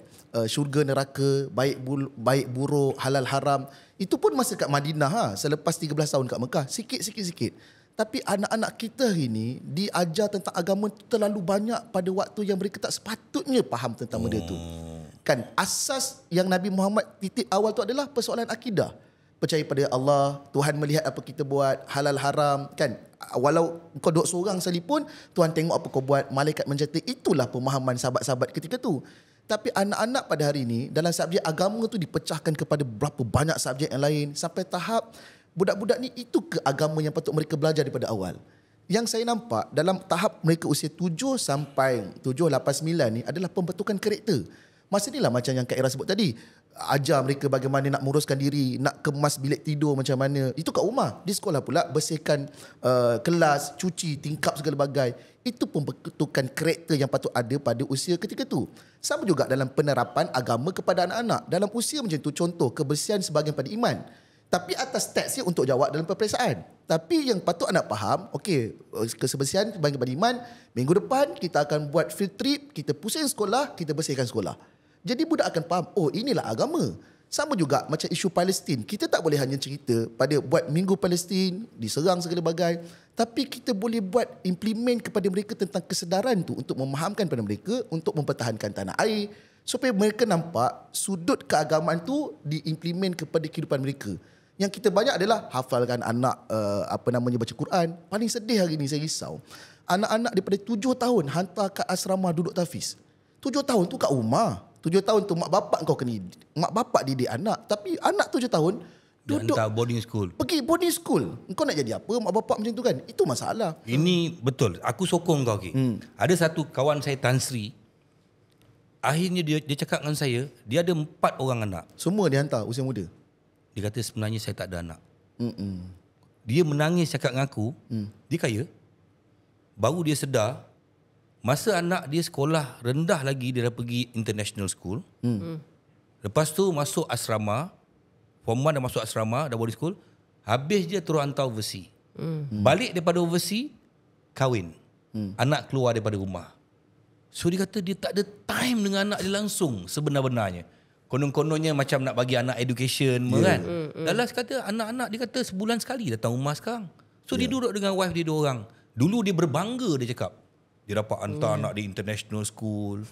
Syurga neraka, baik buruk, halal haram. Itu pun masa kat Madinah selepas 13 tahun kat Mekah. Sikit. Tapi anak-anak kita hari ni diajar tentang agama terlalu banyak pada waktu yang mereka tak sepatutnya faham tentang benda tu. Kan, asas yang Nabi Muhammad titip awal tu adalah persoalan akidah. Percaya pada Allah, Tuhan melihat apa kita buat, halal haram kan. Walau kau duduk seorang sekalipun, Tuhan tengok apa kau buat, malaikat mencatat. Itulah pemahaman sahabat-sahabat ketika tu. Tapi anak-anak pada hari ini dalam subjek agama tu dipecahkan kepada berapa banyak subjek yang lain sampai tahap budak-budak ni itu ke agama yang patut mereka belajar daripada awal. Yang saya nampak dalam tahap mereka usia 7 sampai 7, 8, 9 ni adalah pembentukan karakter. Masa inilah macam yang Kak Ira sebut tadi, ajar mereka bagaimana nak menguruskan diri, nak kemas bilik tidur macam mana. Itu kat rumah. Di sekolah pula bersihkan kelas, cuci, tingkap segala bagai. Itu pembentukan karakter yang patut ada pada usia ketika tu. Sama juga dalam penerapan agama kepada anak-anak. Dalam usia macam tu, contoh kebersihan sebahagian pada iman. Tapi atas teksnya untuk jawab dalam peperiksaan. Tapi yang patut anak faham, okey, kebersihan sebahagian pada iman, minggu depan kita akan buat field trip, kita pusing sekolah, kita bersihkan sekolah. Jadi budak akan faham, oh inilah agama. Sama juga macam isu Palestin. Kita tak boleh hanya cerita pada buat minggu Palestin, diserang segala bagai. Tapi kita boleh buat implement kepada mereka tentang kesedaran tu untuk memahamkan pada mereka untuk mempertahankan tanah air. Supaya mereka nampak sudut keagamaan tu diimplement kepada kehidupan mereka. Yang kita banyak adalah hafalkan anak baca Quran. Paling sedih hari ni saya risau. Anak-anak daripada 7 tahun hantar kat asrama duduk tahfiz. 7 tahun tu kat rumah. 7 tahun tu mak bapak kau kena mak bapak didik anak, tapi anak 7 tahun duduk hantar boarding school. Pergi boarding school. Kau nak jadi apa mak bapak macam tu kan? Itu masalah. Ini betul. Aku sokong kau Ada satu kawan saya Tan Sri. Akhirnya dia cakap dengan saya, dia ada 4 orang anak. Semua dia hantar usia muda. Dia kata sebenarnya saya tak ada anak. Dia menangis cakap dengan aku, dia kaya. Baru dia sedar masa anak dia sekolah rendah lagi, dia dah pergi international school. Lepas tu masuk asrama, Form 1 dah masuk asrama, dah boarding school. Habis je terus hantar overseas. Balik daripada overseas, kahwin. Anak keluar daripada rumah. So dia kata dia tak ada time dengan anak dia langsung sebenar-benarnya. Konon-kononnya macam nak bagi anak education kan. Dalas kata anak-anak dia kata sebulan sekali datang rumah sekarang. So dia duduk dengan wife dia 2 orang. Dulu dia berbangga dia cakap. Dia dapat hantar anak di international school.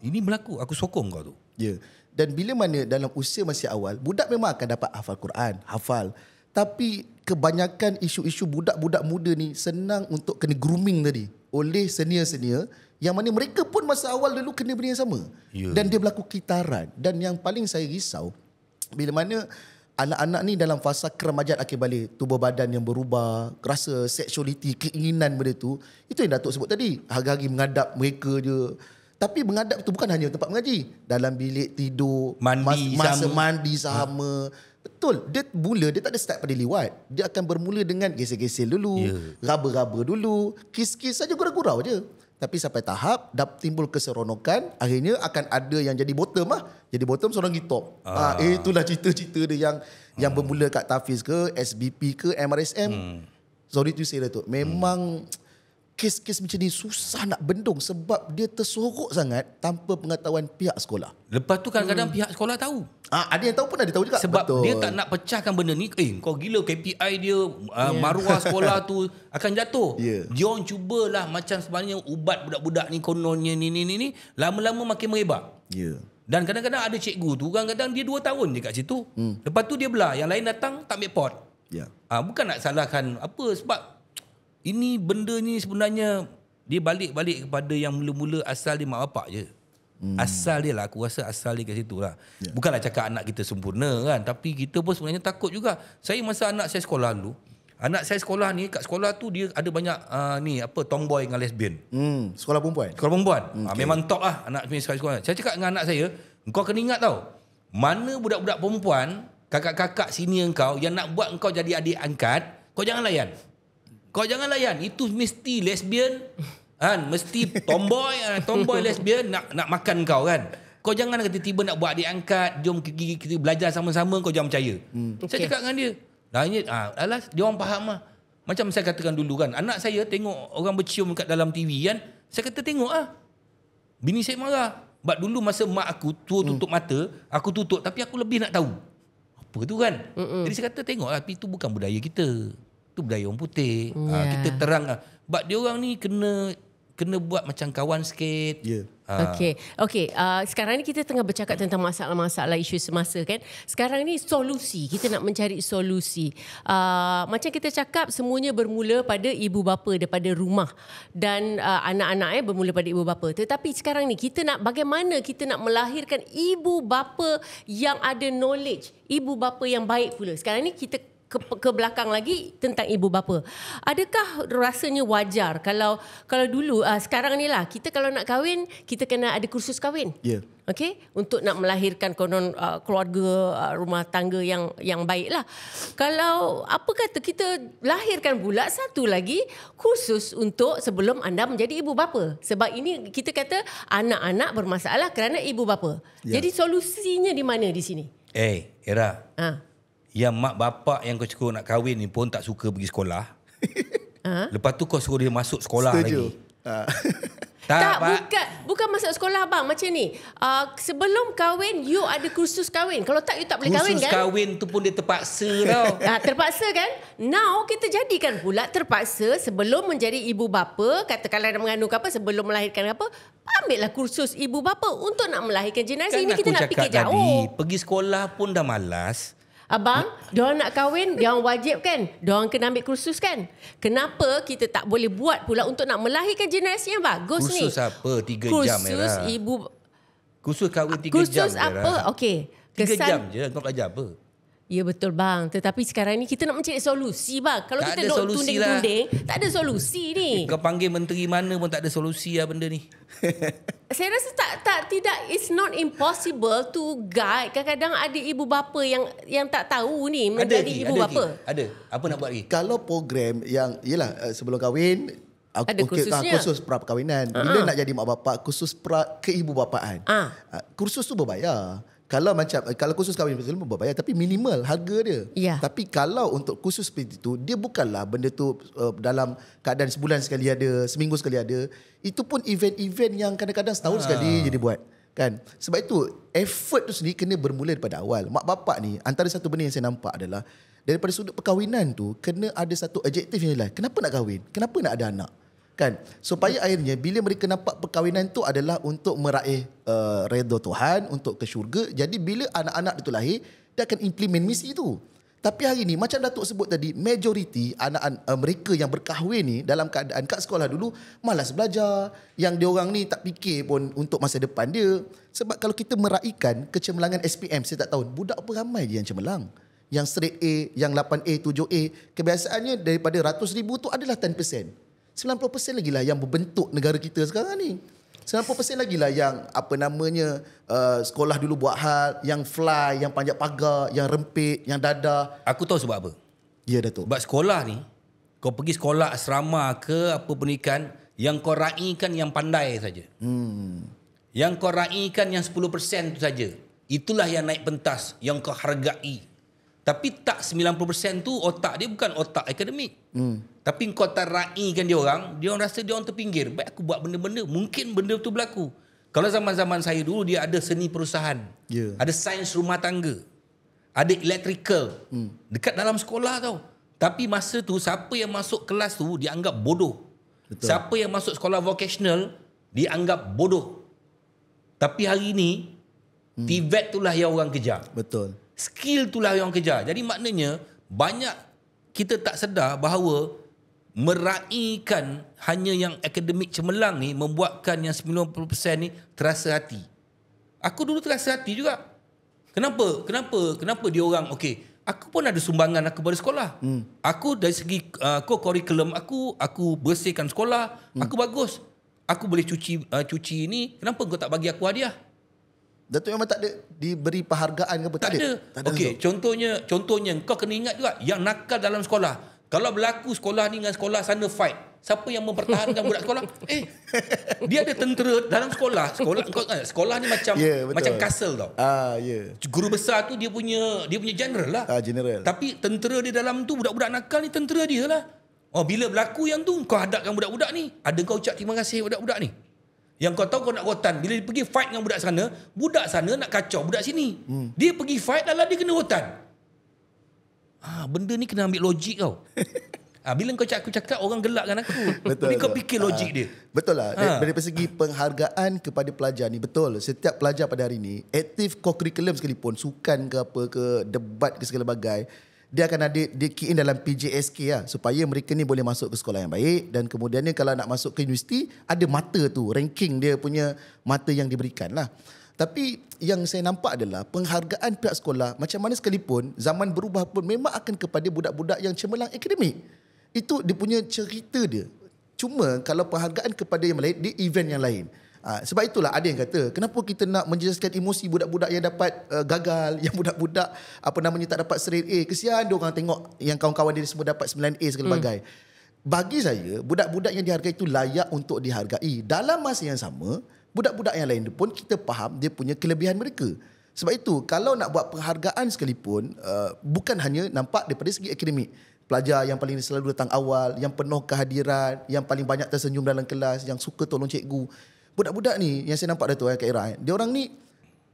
Ini berlaku, aku sokong kau tu. Ya. Dan bila mana dalam usia masih awal, budak memang akan dapat hafal Quran, hafal. Tapi kebanyakan isu-isu budak-budak muda ni senang untuk kena grooming tadi oleh senior-senior yang mana mereka pun masa awal dulu kena benda yang sama. Dan dia berlaku kitaran. Dan yang paling saya risau, bila mana anak-anak ni dalam fasa keremajaan akhir balik, tubuh badan yang berubah, rasa seksualiti, keinginan benda tu, itu yang Datuk sebut tadi. Hari-hari mengadap mereka je. Tapi mengadap itu bukan hanya tempat mengaji. Dalam bilik tidur, masa mandi sama. Betul. Dia tak ada start pada liwat. Dia akan bermula dengan gesel-gesel dulu, raba-raba dulu, kiss-kiss saja, gurau-gurau je. Tapi sampai tahap dah timbul keseronokan, akhirnya akan ada yang jadi bottom lah. Jadi bottom seorang pergi top. Itulah cerita-cerita dia yang bermula kat Tafiz ke, SBP ke, MRSM. Sorry to say lah tu. Memang kes-kes macam ni susah nak bendung sebab dia tersorok sangat tanpa pengetahuan pihak sekolah. Lepas tu kadang-kadang pihak sekolah tahu. Ada yang tahu pun ada tahu juga. Sebab betul. Dia tak nak pecahkan benda ni. Kau gila KPI dia, maruah sekolah tu akan jatuh. Dia orang cubalah macam sebenarnya ubat budak-budak ni kononnya ni. Lama-lama makin merebak. Dan kadang-kadang ada cikgu tu, kadang-kadang dia 2 tahun je kat situ. Lepas tu dia belah. Yang lain datang tak ambil pot. Bukan nak salahkan apa, sebab ini benda ni sebenarnya dia balik-balik kepada yang mula-mula asal dia mak bapak je. Asal dia lah, aku rasa asal dia kat situ lah. Bukanlah cakap anak kita sempurna kan, tapi kita pun sebenarnya takut juga. Saya masa anak saya sekolah dulu, anak saya sekolah ni, kat sekolah tu dia ada banyak tomboy dengan lesbian. Sekolah perempuan? Sekolah perempuan. Memang top lah anak sekolah. Saya cakap dengan anak saya, kau kena ingat tau, mana budak-budak perempuan, kakak-kakak senior kau yang nak buat kau jadi adik angkat, kau jangan layan. Kau jangan layan. Itu mesti lesbian kan, mesti tomboy lesbian nak makan kau kan. Kau jangan tiba-tiba nak buat adik angkat, jom kita belajar sama-sama, kau jangan percaya. Saya cakap dengan dia. Alas, dia orang faham lah. Macam saya katakan dulu kan, anak saya tengok orang bercium kat dalam TV kan, saya kata tengok bini saya marah. Sebab dulu masa mak aku tutup mata, aku tutup, tapi aku lebih nak tahu apa tu kan. Jadi saya kata tengok tapi itu bukan budaya kita. Itu budaya orang putih. Kita terang lah. Sebab dia orang ni kena buat macam kawan sikit. Okey. Sekarang ni kita tengah bercakap tentang masalah-masalah isu semasa kan. Sekarang ni solusi. Kita nak mencari solusi. Macam kita cakap, semuanya bermula pada ibu bapa daripada rumah. Dan anak-anak bermula pada ibu bapa. Tetapi sekarang ni bagaimana kita nak melahirkan ibu bapa yang ada knowledge. Ibu bapa yang baik pula. Sekarang ni kita ke belakang lagi tentang ibu bapa. Adakah rasanya wajar kalau dulu sekarang ni lah kita kalau nak kahwin kita kena ada kursus kahwin. Okey, untuk nak melahirkan konon keluarga rumah tangga yang baiklah. Kalau apa kata kita lahirkan pula satu lagi kursus untuk sebelum anda menjadi ibu bapa. Sebab ini kita kata anak-anak bermasalah kerana ibu bapa. Jadi solusinya di mana di sini? Era. Yang mak bapak yang kau suruh nak kahwin ni pun tak suka pergi sekolah. Lepas tu kau suruh dia masuk sekolah lagi. Bukan masuk sekolah bang. Macam ni, sebelum kahwin you ada kursus kahwin. Kalau tak you tak boleh kahwin kan. Kursus kahwin tu pun dia terpaksa tau. Terpaksa kan. Now kita jadikan pula terpaksa sebelum menjadi ibu bapa, katakanlah nak mengandung apa, sebelum melahirkan apa, ambillah kursus ibu bapa untuk nak melahirkan jenazah. Ini kita nak fikir jauh. Tadi, pergi sekolah pun dah malas. Abang, diorang nak kahwin, diorang wajib kan? Diorang kena ambil kursus kan? Kenapa kita tak boleh buat pula untuk nak melahirkan generasi yang bagus kursus ni? Kursus apa? 3 kursus jam Kursus ibu... Kursus kahwin 3 jam. Kursus apa? Okey. 3 jam je kau belajar apa? Ya betul bang. Tetapi sekarang ni kita nak mencari solusi bang. Kalau tak kita duk tunding-tunding, tak ada solusi ni. Kau panggil menteri mana pun tak ada solusi lah benda ni. Saya rasa tidak, it's not impossible to guide. Kadang-kadang ada ibu bapa yang tak tahu ni menjadi ibu bapa. Ada. Apa nak buat lagi? Kalau program yang sebelum kahwin ada kursusnya. Kursus pra perkahwinan. Bila nak jadi mak bapak, kursus pra keibu bapaan. Kursus tu berbayar. kalau khusus kahwin betul berbayar, tapi minimal harga dia. Ya. Tapi kalau untuk khusus seperti itu, dia bukanlah benda tu dalam keadaan sebulan sekali ada, seminggu sekali ada. Itu pun event-event yang kadang-kadang setahun sekali je dia buat. Kan? Sebab itu effort tu sendiri kena bermula daripada awal. Mak bapak ni, antara satu benda yang saya nampak adalah daripada sudut perkahwinan tu kena ada satu objektif yang jelas. Kenapa nak kahwin? Kenapa nak ada anak? Kan? Supaya akhirnya bila mereka nampak perkahwinan tu adalah untuk meraih redha Tuhan, untuk ke syurga. Jadi bila anak-anak itu lahir, dia akan implement misi itu. Tapi hari ni macam Datuk sebut tadi, majoriti anak-anak mereka yang berkahwin ni dalam keadaan kat sekolah dulu malas belajar, yang diorang ni tak fikir pun untuk masa depan dia. Sebab kalau kita meraihkan kecemerlangan SPM setiap tahun, budak apa ramai dia yang cemerlang. Yang straight A, yang 8A, 7A, kebiasaannya daripada ratus ribu tu adalah 10%. 90% lagi lah yang berbentuk negara kita sekarang ni. 90% lagi lah yang sekolah dulu buat hal, yang fly, yang panjat pagar, yang rempit, yang dadah. Aku tahu sebab apa. Ya, Datuk. Sebab sekolah ni, kau pergi sekolah asrama ke apa pendidikan, yang kau raikan yang pandai saja. Yang kau raikan yang 10% tu saja. Itulah yang naik pentas, yang kau hargai. Tapi tak 90% tu otak dia bukan otak akademik. Tapi kau tak raikan dia orang rasa dia orang terpinggir. Baik aku buat benda-benda, mungkin benda tu berlaku. Kalau zaman-zaman saya dulu, dia ada seni perusahaan. Yeah. Ada sains rumah tangga. Ada electrical. Dekat dalam sekolah tau. Tapi masa tu, siapa yang masuk kelas tu, dianggap bodoh. Betul. Siapa yang masuk sekolah vocational, dianggap bodoh. Tapi hari ni, TVET itulah yang orang kejar. Betul. Skill itulah yang orang kejar. Jadi maknanya, banyak kita tak sedar bahawa meraihkan hanya yang akademik cemerlang ni membuatkan yang 90% ni terasa hati. Aku dulu terasa hati juga. Kenapa dia orang okey, aku pun ada sumbangan aku pada sekolah. Aku dari segi kurikulum aku bersihkan sekolah, aku bagus. Aku boleh cuci ni, kenapa kau tak bagi aku hadiah? Datuk memang tak ada diberi penghargaan ke apa? Tak ada. Okey, contohnya kau kena ingat juga yang nakal dalam sekolah. Kalau berlaku sekolah ni dengan sekolah sana fight, siapa yang mempertahankan budak sekolah? Dia ada tentera dalam sekolah. Sekolah ni macam castle tau. Guru besar tu dia punya general lah. General. Tapi tentera dia dalam tu, budak-budak nakal ni tentera dia lah. Bila berlaku yang tu, kau hadapkan budak-budak ni. Ada kau ucap terima kasih budak-budak ni? Yang kau tahu kau nak rotan. Bila dia pergi fight dengan budak sana nak kacau budak sini. Dia pergi fight, lalu dia kena rotan. Benda ni kena ambil logik kau. Bila aku cakap orang gelakkan aku. Betul. Tapi kau fikir logik dia. Betul lah. Dari segi penghargaan kepada pelajar ni, betul. Setiap pelajar pada hari ni, aktif co-curriculum sekalipun, sukan ke apa ke, debat ke segala bagai, dia akan ada, dia key in dalam PJSK lah, supaya mereka ni boleh masuk ke sekolah yang baik. Dan kemudiannya kalau nak masuk ke universiti, ada mata tu, ranking dia punya mata yang diberikan lah. Tapi yang saya nampak adalah penghargaan pihak sekolah, macam mana sekalipun zaman berubah pun memang akan kepada budak-budak yang cemerlang akademik. Itu dia punya cerita dia. Cuma kalau penghargaan kepada yang lain, dia event yang lain. Sebab itulah ada yang kata, kenapa kita nak menjelaskan emosi budak-budak yang dapat gagal, yang budak-budak tak dapat straight A. Kesian dia orang tengok yang kawan-kawan dia semua dapat 9A segala bagai. Bagi saya, budak-budak yang dihargai itu layak untuk dihargai. Dalam masa yang sama, budak-budak yang lain pun kita faham dia punya kelebihan mereka. Sebab itu, kalau nak buat penghargaan sekalipun, bukan hanya nampak daripada segi akademik. Pelajar yang paling selalu datang awal, yang penuh kehadiran, yang paling banyak tersenyum dalam kelas, yang suka tolong cikgu. Budak-budak ni yang saya nampak Datuk Kak Ira, dia orang ni,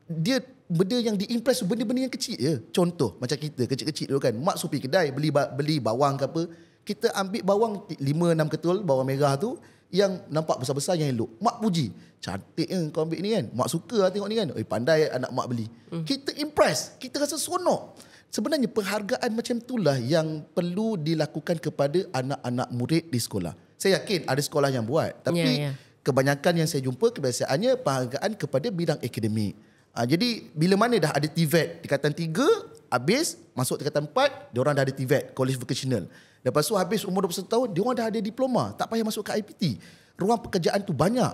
dia benda yang diimpress benda-benda yang kecil je. Contoh macam kita kecil-kecil dulu kan, mak supi kedai beli bawang ke apa, kita ambil bawang 5-6 ketul bawang merah tu yang nampak besar-besar yang elok. Mak puji, cantik kan kau ambil ni kan, mak suka lah tengok ni kan, pandai anak mak beli. Kita impress, kita rasa seronok. Sebenarnya penghargaan macam itulah yang perlu dilakukan kepada anak-anak murid di sekolah. Saya yakin ada sekolah yang buat, tapi kebanyakan yang saya jumpa kebiasaannya penghargaan kepada bidang akademik. Jadi bila mana dah ada TVET tingkatan 3, habis masuk tingkatan 4, diorang dah ada TVET, college vocational. Lepas tu habis umur 21 tahun, diorang dah ada diploma, tak payah masuk ke IPT. Ruang pekerjaan tu banyak.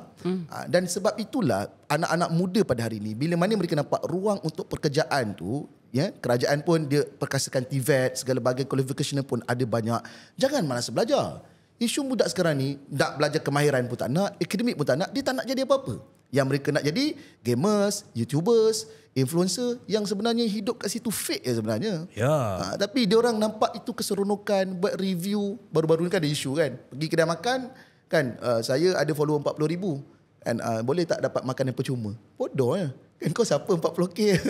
Dan sebab itulah anak-anak muda pada hari ini, bila mana mereka nampak ruang untuk pekerjaan tu, kerajaan pun dia perkasakan TVET, segala bagai qualification pun ada banyak. Jangan malas belajar. Isu budak sekarang ni, nak belajar kemahiran pun tak nak, akademik pun tak nak, dia tak nak jadi apa-apa. Yang mereka nak jadi gamers, YouTubers, influencer yang sebenarnya hidup kat situ fake sebenarnya. Ya. Tapi dia orang nampak itu keseronokan, buat review. Baru-baru ni kan ada isu kan. Pergi kedai makan kan, saya ada follower 40,000 kan, boleh tak dapat makanan percuma? Bodoh ya. Kan kau siapa 40k?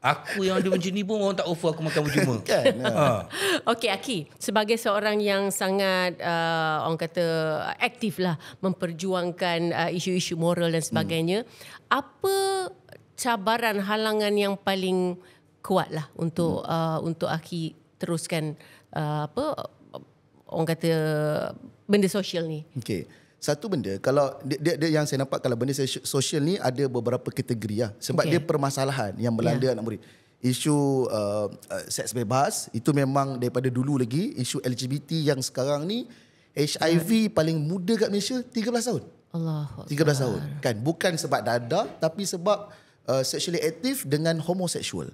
Aku yang ada macam ni pun orang tak offer aku makan percuma. Kan. Okey Aki, sebagai seorang yang sangat orang kata aktif lah memperjuangkan isu-isu moral dan sebagainya, apa cabaran halangan yang paling kuat lah untuk Aki teruskan orang kata benda sosial ni? Okey. Satu benda, kalau dia yang saya nampak, kalau benda sosial ni ada beberapa kategori lah. Sebab dia permasalahan yang melanda anak murid. Isu seks bebas, itu memang daripada dulu lagi. Isu LGBT yang sekarang ni, HIV paling muda kat Malaysia 13 tahun. Allah. 13 tahun. Kan? Bukan sebab dadah, tapi sebab sexually aktif dengan homoseksual.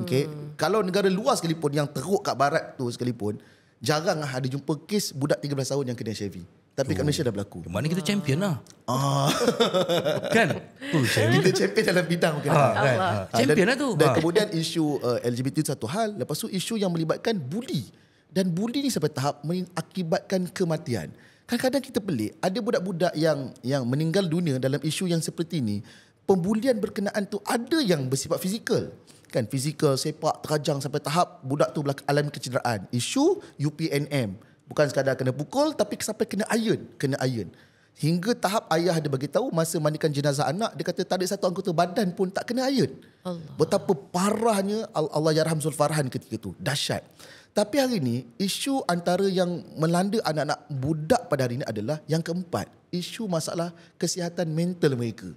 Okay? Kalau negara luar sekalipun yang teruk kat barat tu sekalipun, jarang ada jumpa kes budak 13 tahun yang kena HIV. Tapi kat Malaysia dah berlaku. Mana kita champion lah. Kan? Kita champion dalam bidang. Champion lah tu. Dan kemudian isu LGBT itu satu hal. Lepas tu isu yang melibatkan bully. Dan bully ni sampai tahap mengakibatkan kematian. Kadang-kadang kita pelik, ada budak-budak yang meninggal dunia dalam isu yang seperti ni. Pembulian berkenaan tu ada yang bersifat fizikal. Kan, fizikal, sepak, terajang sampai tahap budak tu alami kecederaan. Isu UPNM. Bukan sekadar kena pukul, tapi sampai kena iron. Hingga tahap ayah dia bagi tahu masa mandikan jenazah anak, dia kata tak ada satu anggota badan pun tak kena iron. Betapa parahnya Allah yarham Zulfarhan ketika itu. Dahsyat. Tapi hari ini, isu antara yang melanda anak-anak budak pada hari ini adalah yang keempat, isu masalah kesihatan mental mereka.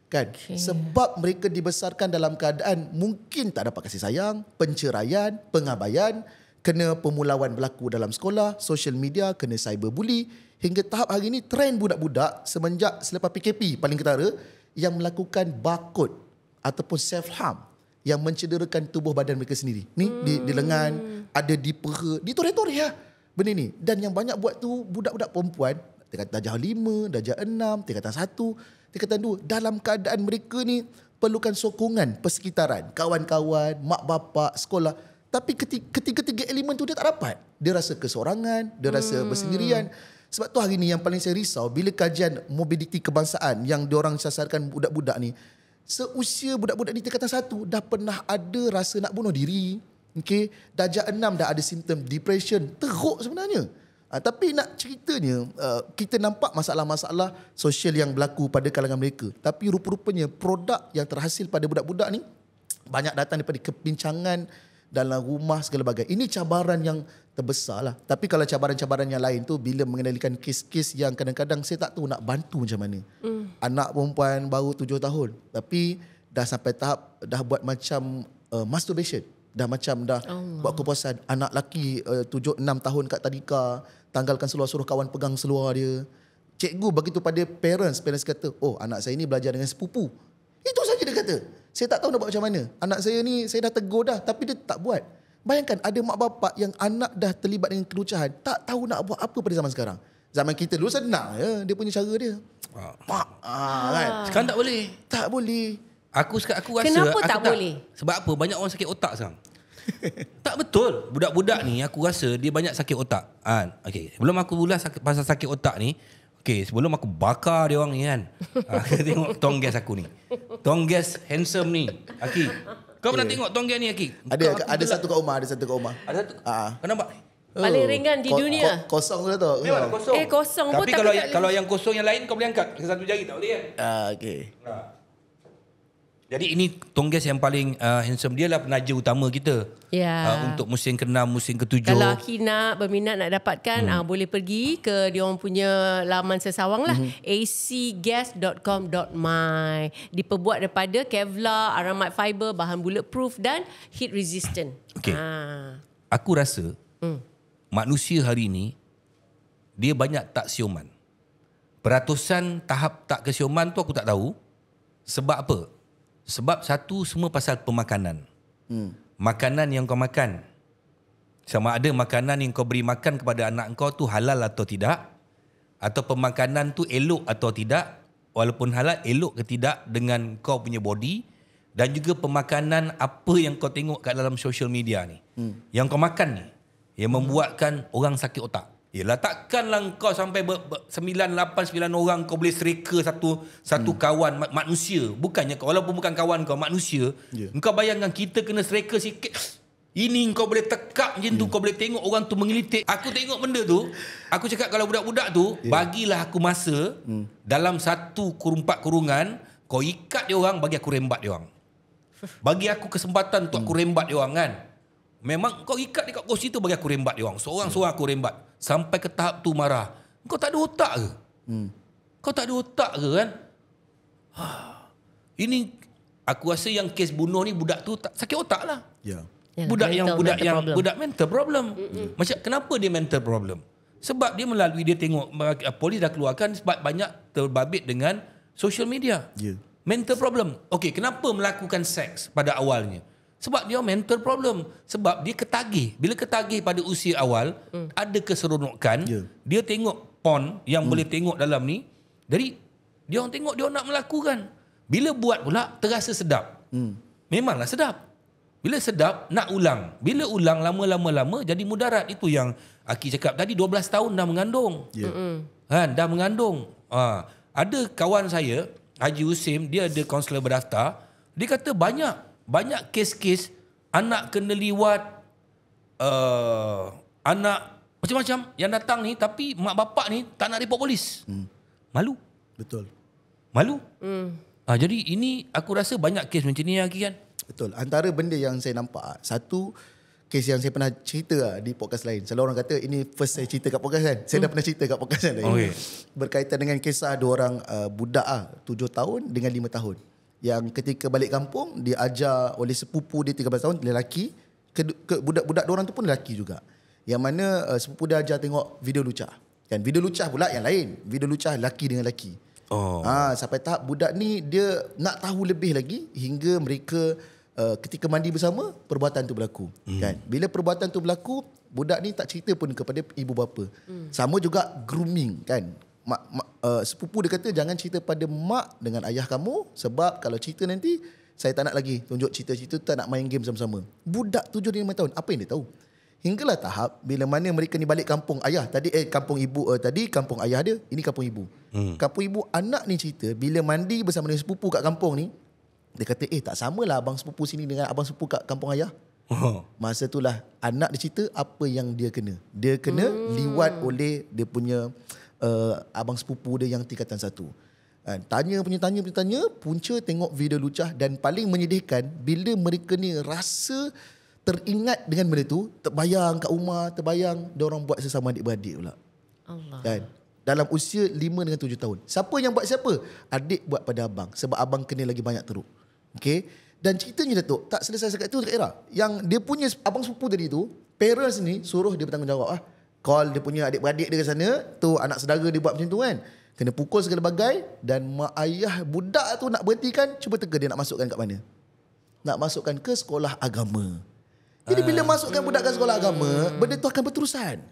Kan? Sebab mereka dibesarkan dalam keadaan mungkin tak dapat kasih sayang, penceraian, pengabaian, kena pemulauan berlaku dalam sekolah, social media, kena cyberbully, hingga tahap hari ini trend budak-budak semenjak selepas PKP paling ketara yang melakukan barcode ataupun self-harm yang mencederakan tubuh badan mereka sendiri. Ni di lengan, ada di perut, di toreh-toreh lah benda ni. Dan yang banyak buat tu budak-budak perempuan, tingkatan darjah 5, darjah 6, tingkatan 1, tingkatan 2. Dalam keadaan mereka ni perlukan sokongan persekitaran, kawan-kawan, mak bapak, sekolah. Tapi ketiga-tiga elemen tu dia tak dapat. Dia rasa kesorangan, dia rasa bersendirian. Sebab tu hari ni yang paling saya risau bila kajian mobiliti kebangsaan yang diorang sasarkan budak-budak ni, seusia budak-budak ni tingkatan 1 dah pernah ada rasa nak bunuh diri. Okay? Darjah 6 dah ada simptom depression. Teruk sebenarnya. Tapi nak ceritanya, kita nampak masalah-masalah sosial yang berlaku pada kalangan mereka. Tapi rupa-rupanya produk yang terhasil pada budak-budak ni banyak datang daripada kepincangan dalam rumah segala bagai. Ini cabaran yang terbesar lah. Tapi kalau cabaran-cabaran yang lain tu, bila mengendalikan kes-kes yang kadang-kadang saya tak tahu nak bantu macam mana. Anak perempuan baru 7 tahun. Tapi dah sampai tahap, dah buat macam masturbation. Dah buat kepuasan. Anak lelaki 7-6 tahun kat tadika, tanggalkan seluar, suruh kawan pegang seluar dia. Cikgu begitu pada parents kata, oh anak saya ni belajar dengan sepupu. Itu saja dia kata. Saya tak tahu nak buat macam mana. Anak saya ni, saya dah tegur dah, tapi dia tak buat. Bayangkan ada mak bapak yang anak dah terlibat dengan kelucahan, tak tahu nak buat apa pada zaman sekarang. Zaman kita dulu senang ya, dia punya cara dia. Kan? Sekarang tak boleh. Tak boleh. Aku rasa kenapa tak boleh? Sebab apa? Banyak orang sakit otak sekarang. Tak betul. Budak-budak ni aku rasa dia banyak sakit otak. Okay. Sebelum aku ulas pasal sakit otak ni, okay, sebelum aku bakar dia orang ni kan. Tengok tong gas aku ni. Tong gas handsome ni. Aki. Kau pernah tengok tong gas ni Aki? Ada satu kat rumah, Ada satu? Kau nampak? Paling ringan di dunia. Kosong tu tu. Memang kosong. Kosong pun. Tapi kalau yang kosong yang lain kau boleh angkat. Satu jari tak boleh kan? Okay. Jadi ini tong gas yang paling handsome. Dia lah penaja utama kita. Untuk musim ke-6, musim ke-7. Kalau Aki nak berminat nak dapatkan, boleh pergi ke diorang punya laman sesawang lah. acgas.com.my. Diperbuat daripada Kevlar, aramid fiber, bahan bulletproof dan heat resistant. Okay. Aku rasa manusia hari ini dia banyak tak siuman. Peratusan tahap tak kesiuman tu aku tak tahu. Sebab apa? Sebab satu, semua pasal pemakanan. Makanan yang kau makan. Sama ada makanan yang kau beri makan kepada anak kau tu halal atau tidak. Atau pemakanan tu elok atau tidak. walaupun halal, elok ke tidak dengan kau punya body dan juga pemakanan apa yang kau tengok kat dalam social media ni. Yang kau makan ni yang membuatkan orang sakit otak. Yelah, takkanlah kau sampai 9 orang kau boleh sereka satu kawan manusia. Bukannya kau, walaupun bukan kawan kau, manusia. Kau bayangkan kita kena sereka sikit. Ini kau boleh tekak macam tu, kau boleh tengok orang tu mengelitik. Aku tengok benda tu, aku cakap kalau budak-budak tu, bagilah aku masa dalam satu kurungan, kau ikat dia orang, bagi aku rembat dia orang. Bagi aku kesempatan untuk aku rembat dia orang kan. Memang kau ikat dekat kursi tu, bagi aku rembat dia orang. Seorang-seorang aku rembat. Sampai ke tahap tu marah. Kau tak ada otak ke? Kau tak ada otak ke kan? Ini aku rasa yang kes bunuh ni budak tu tak sakit otak lah. Ya. Budak mental problem. Macam kenapa dia mental problem? Sebab dia melalui, dia tengok polis dah keluarkan sebab banyak terbabit dengan social media. Mental problem. Okey, kenapa melakukan seks pada awalnya? Sebab dia mental problem. Sebab dia ketagih. Bila ketagih pada usia awal, ada keseronokan, dia tengok porn yang boleh tengok dalam ni. Jadi dia orang tengok, dia orang nak melakukan. Bila buat pula terasa sedap. Memanglah sedap. Bila sedap, nak ulang. Bila ulang, lama-lama jadi mudarat. Itu yang Aki cakap tadi, 12 tahun dah mengandung. Kan, dah mengandung. Ada kawan saya, Haji Husim, dia ada kaunselor berdaftar. Dia kata banyak kes-kes anak kena liwat, anak macam-macam yang datang ni, tapi mak bapak ni tak nak report polis. Malu. Betul. Malu. Jadi ini aku rasa banyak kes macam ni Aki kan. Betul. Antara benda yang saya nampak, satu kes yang saya pernah cerita di podcast lain. Selalu orang kata ini first saya cerita kat podcast kan. Saya dah pernah cerita kat podcast lain. Okay. Berkaitan dengan kisah dua orang budak 7 tahun dengan 5 tahun. Yang ketika balik kampung diajar oleh sepupu dia 13 tahun, lelaki. Budak-budak diorang tu pun lelaki juga. Yang mana sepupu dia ajar tengok video lucah. Kan video lucah pula yang lain. Video lucah lelaki dengan lelaki. Sampai tahap budak ni dia nak tahu lebih lagi hingga mereka ketika mandi bersama perbuatan tu berlaku. Kan? Bila perbuatan tu berlaku, budak ni tak cerita pun kepada ibu bapa. Sama juga grooming kan. Sepupu dia kata jangan cerita pada mak dengan ayah kamu sebab kalau cerita nanti saya tak nak lagi tunjuk cerita-cerita, tak nak main game sama-sama. Budak 7 dan 5 tahun, apa yang dia tahu? Hinggalah tahap bila mana mereka ni balik kampung ayah tadi, kampung ibu tadi kampung ayah dia, ini kampung ibu. Kampung ibu, anak ni cerita bila mandi bersama dengan sepupu kat kampung ni, dia kata tak samalah abang sepupu sini dengan abang sepupu kat kampung ayah. Masa itulah anak dia cerita apa yang dia kena. Dia kena liwat oleh dia punya abang sepupu dia yang tingkatan 1. Tanya, punca tengok video lucah dan paling menyedihkan bila mereka ni rasa teringat dengan benda tu, terbayang kat rumah, terbayang dia orang buat sesama adik-beradik pula. Allah. Kan? Dalam usia 5 dengan 7 tahun. Siapa yang buat siapa? Adik buat pada abang sebab abang kena lagi banyak teruk. Okey? Dan ceritanya Datuk, tak selesai sekat tu Era. Yang dia punya abang sepupu tadi tu, parents ni suruh dia bertanggungjawab call dia punya adik-beradik dia ke sana, tu anak saudara dia buat macam tu kan. Kena pukul segala bagai dan mak ayah budak tu nak berhentikan, cuba teka dia nak masukkan kat mana? Nak masukkan ke sekolah agama. Jadi bila masukkan budak ke sekolah agama, benda tu akan berterusan.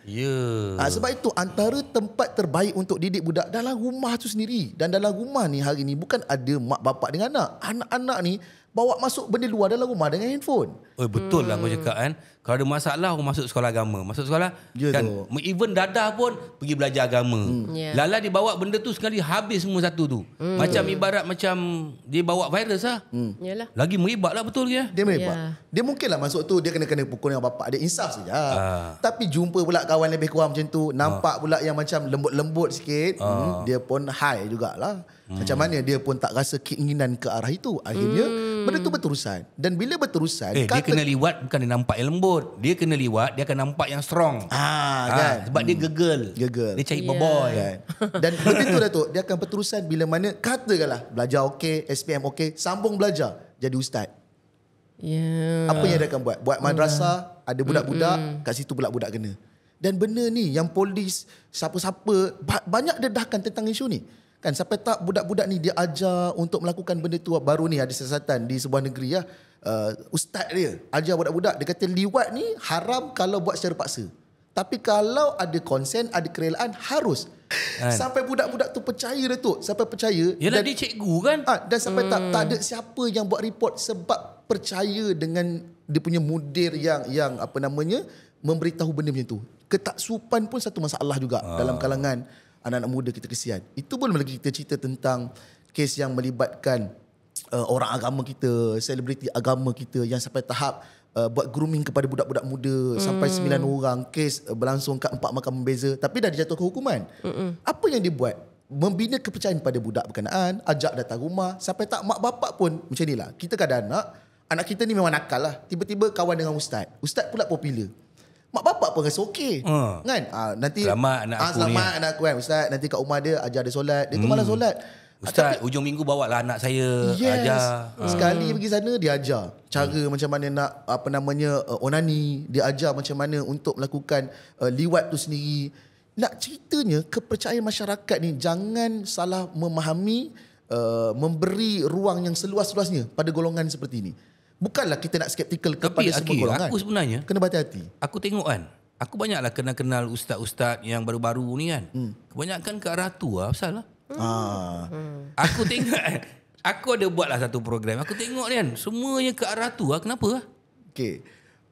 Sebab itu antara tempat terbaik untuk didik budak dalam rumah tu sendiri. Dan dalam rumah ni hari ni bukan ada mak bapak dengan anak. Anak-anak ni bawa masuk benda luar dalam rumah dengan handphone. Betul lah kau cakap kan. Kalau ada masalah orang masuk sekolah agama. Masuk sekolah kan. Even dadah pun pergi belajar agama. Lala dia bawa benda tu sekali habis semua satu tu. Macam ibarat macam dia bawa virus lah. Lagi merebak lah betul ke? Dia merebak. Dia mungkin lah masuk tu dia kena pukul dengan bapak dia, insaf saja. Tapi jumpa pula kawan lebih kurang macam tu, nampak pula yang macam lembut-lembut sikit, dia pun high jugalah. Macam mana dia pun tak rasa keinginan ke arah itu. Akhirnya benda tu berterusan. Dan bila berterusan dia kena liwat bukan dia nampak yang lembut. Dia kena liwat, dia akan nampak yang strong. Kan? Sebab dia gegel. Dia cari boboy kan? Dan benda tu Datuk, dia akan berterusan bila mana katakanlah belajar okey, SPM okey, sambung belajar jadi ustaz. Apa yang dia akan buat? Buat madrasah, ada budak-budak, kat situ budak-budak kena. Dan benda ni yang polis, siapa-siapa banyak dedahkan tentang isu ni. Kan sampai tak budak-budak ni dia ajar untuk melakukan benda tu. Baru ni ada siasatan di sebuah negeri ustaz dia ajar budak-budak, dia kata liwat ni haram kalau buat secara paksa. Tapi kalau ada konsen, ada kerelaan, harus. Sampai budak-budak tu percaya, Datuk. Sampai percaya. Yelah, dia cikgu kan? Dan sampai tak ada siapa yang buat report sebab percaya dengan dia punya mudir yang apa namanya, memberitahu benda macam tu. Ketaksupan pun satu masalah juga dalam kalangan anak-anak muda kita, kesian. Itu pun lagi kita cerita tentang kes yang melibatkan orang agama kita, selebriti agama kita yang sampai tahap buat grooming kepada budak-budak muda sampai 9 orang. Kes berlangsung kat 4 mahkamah berbeza, tapi dah dijatuhkan hukuman. Apa yang dia buat? Membina kepercayaan pada budak berkenaan, ajak datang rumah, sampai tak mak bapak pun macam ni lah. Kita kan ada anak kita ni memang nakal lah. Tiba-tiba kawan dengan ustaz pula popular. Mak bapak pun rasa okey. Kan? Nanti selamat anak aku selamat anak aku kan. Ustaz nanti kat rumah dia ajar dia solat. Dia tu malah solat. Ustaz, ujung minggu bawa lah anak saya ajar. Sekali pergi sana dia ajar cara macam mana nak apa namanya onani, dia ajar macam mana untuk melakukan liwat tu sendiri. Nak ceritanya kepercayaan masyarakat ni jangan salah memahami, memberi ruang yang seluas-luasnya pada golongan seperti ini. Bukanlah kita nak skeptikal kepada semua golongan. Aku sebenarnya kena berhati-hati. Aku tengok kan, aku banyaklah kenal ustaz-ustaz yang baru-baru ni kan. Kebanyakan ke arah tu lah pasal lah. Aku tengok, aku ada buatlah satu program. Aku tengok ni kan, semuanya ke arah tu lah. Kenapa lah? Okay.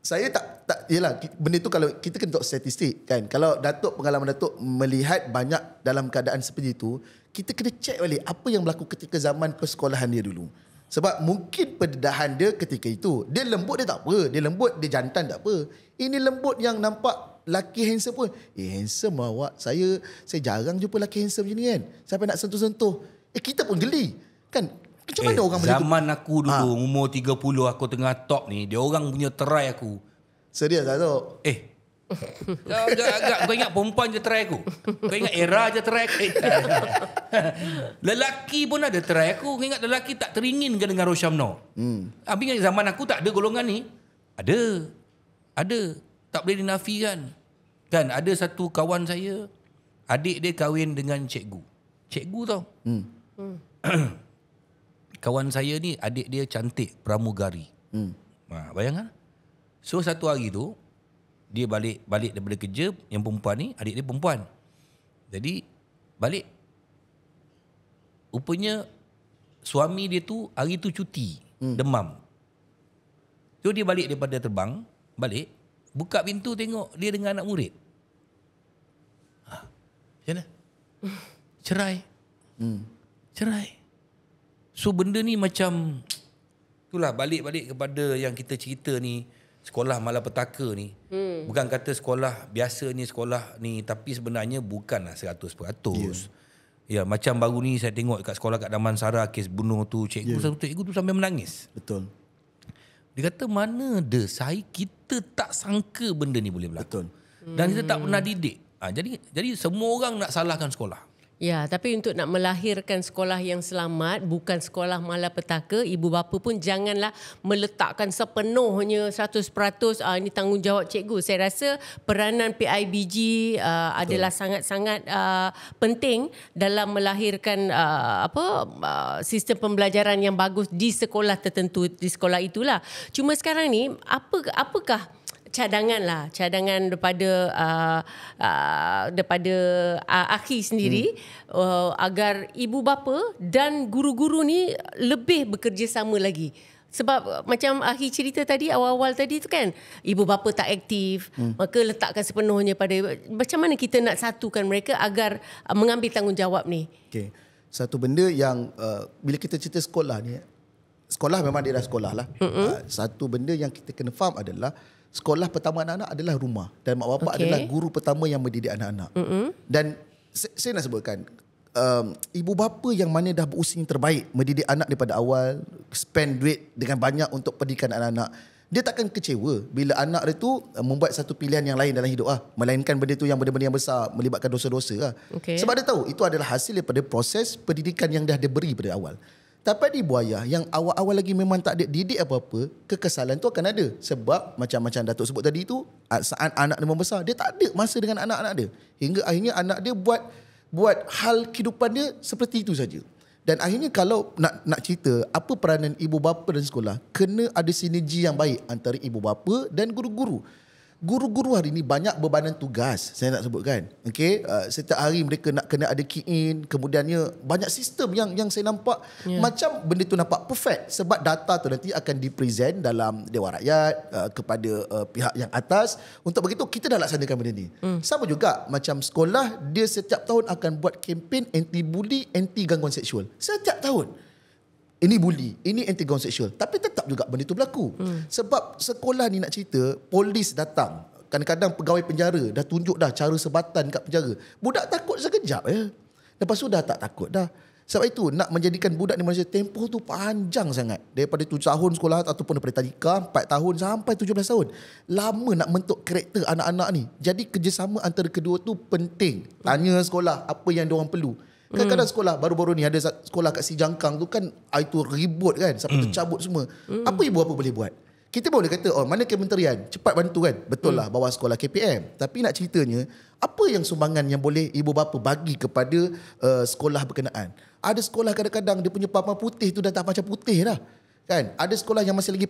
Saya tak yelah, benda tu kalau kita kena tengok statistik kan. Kalau pengalaman Datuk melihat banyak dalam keadaan seperti itu, kita kena check balik apa yang berlaku ketika zaman persekolahan dia dulu. Sebab mungkin pendedahan dia ketika itu, dia lembut dia tak apa, dia lembut dia jantan tak apa. Ini lembut yang nampak laki handsome pun. Handsome awak. Saya jarang jumpa laki handsome macam ni kan. Sampai nak sentuh-sentuh. Kita pun geli. Kan? Macam mana orang macam tu? Zaman aku dulu, umur 30, aku tengah top ni, dia orang punya try aku. Serius lah tu? Kau ingat perempuan je try aku? Kau ingat era je try aku? Lelaki pun ada try aku. Kau ingat lelaki tak teringin ke dengan Roshamno? Habis zaman aku tak ada golongan ni. Ada. Tak boleh dinafikan. Kan ada satu kawan saya, adik dia kahwin dengan cikgu. Cikgu tau. Kawan saya ni, adik dia cantik, pramugari. Bayangkan. So satu hari tu, dia balik daripada kerja, yang perempuan ni, adik dia perempuan. Jadi balik, rupanya suami dia tu hari tu cuti, demam. So dia balik daripada terbang, balik, buka pintu tengok dia dengan anak murid. Macam mana? Cerai. Cerai. So benda ni macam, itulah balik kepada yang kita cerita ni, sekolah malapetaka ni. Bukan kata sekolah biasa ni, sekolah ni, tapi sebenarnya bukanlah 100%. Ya, macam baru ni saya tengok kat sekolah kat Damansara, kes bunuh tu, cikgu tu sampai menangis. Betul. Dia kata mana ada kita tak sangka benda ni boleh berlaku. Betul. Dan kita tak pernah didik. Jadi semua orang nak salahkan sekolah. Ya, tapi untuk nak melahirkan sekolah yang selamat, bukan sekolah malapetaka, ibu bapa pun janganlah meletakkan sepenuhnya 100% ini tanggungjawab cikgu. Saya rasa peranan PIBG adalah sangat-sangat penting dalam melahirkan sistem pembelajaran yang bagus di sekolah tertentu, di sekolah itulah. Cuma sekarang ni apakah cadangan daripada Akhi sendiri agar ibu bapa dan guru-guru ni lebih bekerjasama lagi. Sebab macam Akhi cerita tadi, awal-awal tadi tu kan, ibu bapa tak aktif, maka letakkan sepenuhnya pada macam mana kita nak satukan mereka agar mengambil tanggungjawab ni. Okay. Satu benda yang bila kita cerita sekolah ni, sekolah memang dia dah sekolah lah. Satu benda yang kita kena faham adalah sekolah pertama anak-anak adalah rumah, dan mak bapak adalah guru pertama yang mendidik anak-anak. Dan saya nak sebutkan, ibu bapa yang mana dah berusaha yang terbaik mendidik anak daripada awal, spend duit dengan banyak untuk pendidikan anak-anak, dia takkan kecewa bila anak dia tu membuat satu pilihan yang lain dalam hidup melainkan benda tu yang benda-benda yang besar, melibatkan dosa-dosa Sebab dia tahu itu adalah hasil daripada proses pendidikan yang dah diberi pada awal. Tapi di buaya yang awal-awal lagi memang tak ada didik apa-apa, kekesalan tu akan ada. Sebab macam Datuk sebut tadi tu, saat anak dia membesar, dia tak ada masa dengan anak-anak dia. Hingga akhirnya anak dia buat hal kehidupan dia seperti itu saja. Dan akhirnya kalau nak cerita apa peranan ibu bapa dan sekolah, kena ada sinergi yang baik antara ibu bapa dan guru-guru. Guru-guru hari ni banyak bebanan tugas, saya nak sebutkan. Okey, setiap hari mereka nak kena ada key in, kemudiannya banyak sistem yang saya nampak macam benda tu nampak perfect sebab data tu nanti akan dipresent dalam Dewan Rakyat kepada pihak yang atas. Untuk begitu kita dah laksanakan benda ni. Sama juga macam sekolah, dia setiap tahun akan buat kempen anti bully, anti gangguan seksual. Setiap tahun. Ini bully, ini anti gangguan seksual. Tapi tetap juga benda tu berlaku. Sebab sekolah ni nak cerita, polis datang. Kadang-kadang pegawai penjara dah tunjuk dah cara sebatan kat penjara. Budak takut sekejap je. Lepas tu dah tak takut dah. Sebab itu nak menjadikan budak ni Malaysia, tempoh tu panjang sangat. Daripada 7 tahun sekolah ataupun daripada tadika 4 tahun sampai 17 tahun. Lama nak bentuk karakter anak-anak ni. Jadi kerjasama antara kedua tu penting. Tanya sekolah apa yang diorang perlu. Kadang-kadang sekolah baru-baru ni ada sekolah kat Sijangkang tu kan, itu ribut kan sampai tercabut semua. Apa ibu bapa boleh buat? Kita boleh kata mana kementerian cepat bantu kan. Betul lah bawa sekolah KPM. Tapi nak ceritanya, apa yang sumbangan yang boleh ibu bapa bagi kepada sekolah berkenaan? Ada sekolah kadang-kadang dia punya papan putih tu dah tak macam putih dah. Kan? Ada sekolah yang masih lagi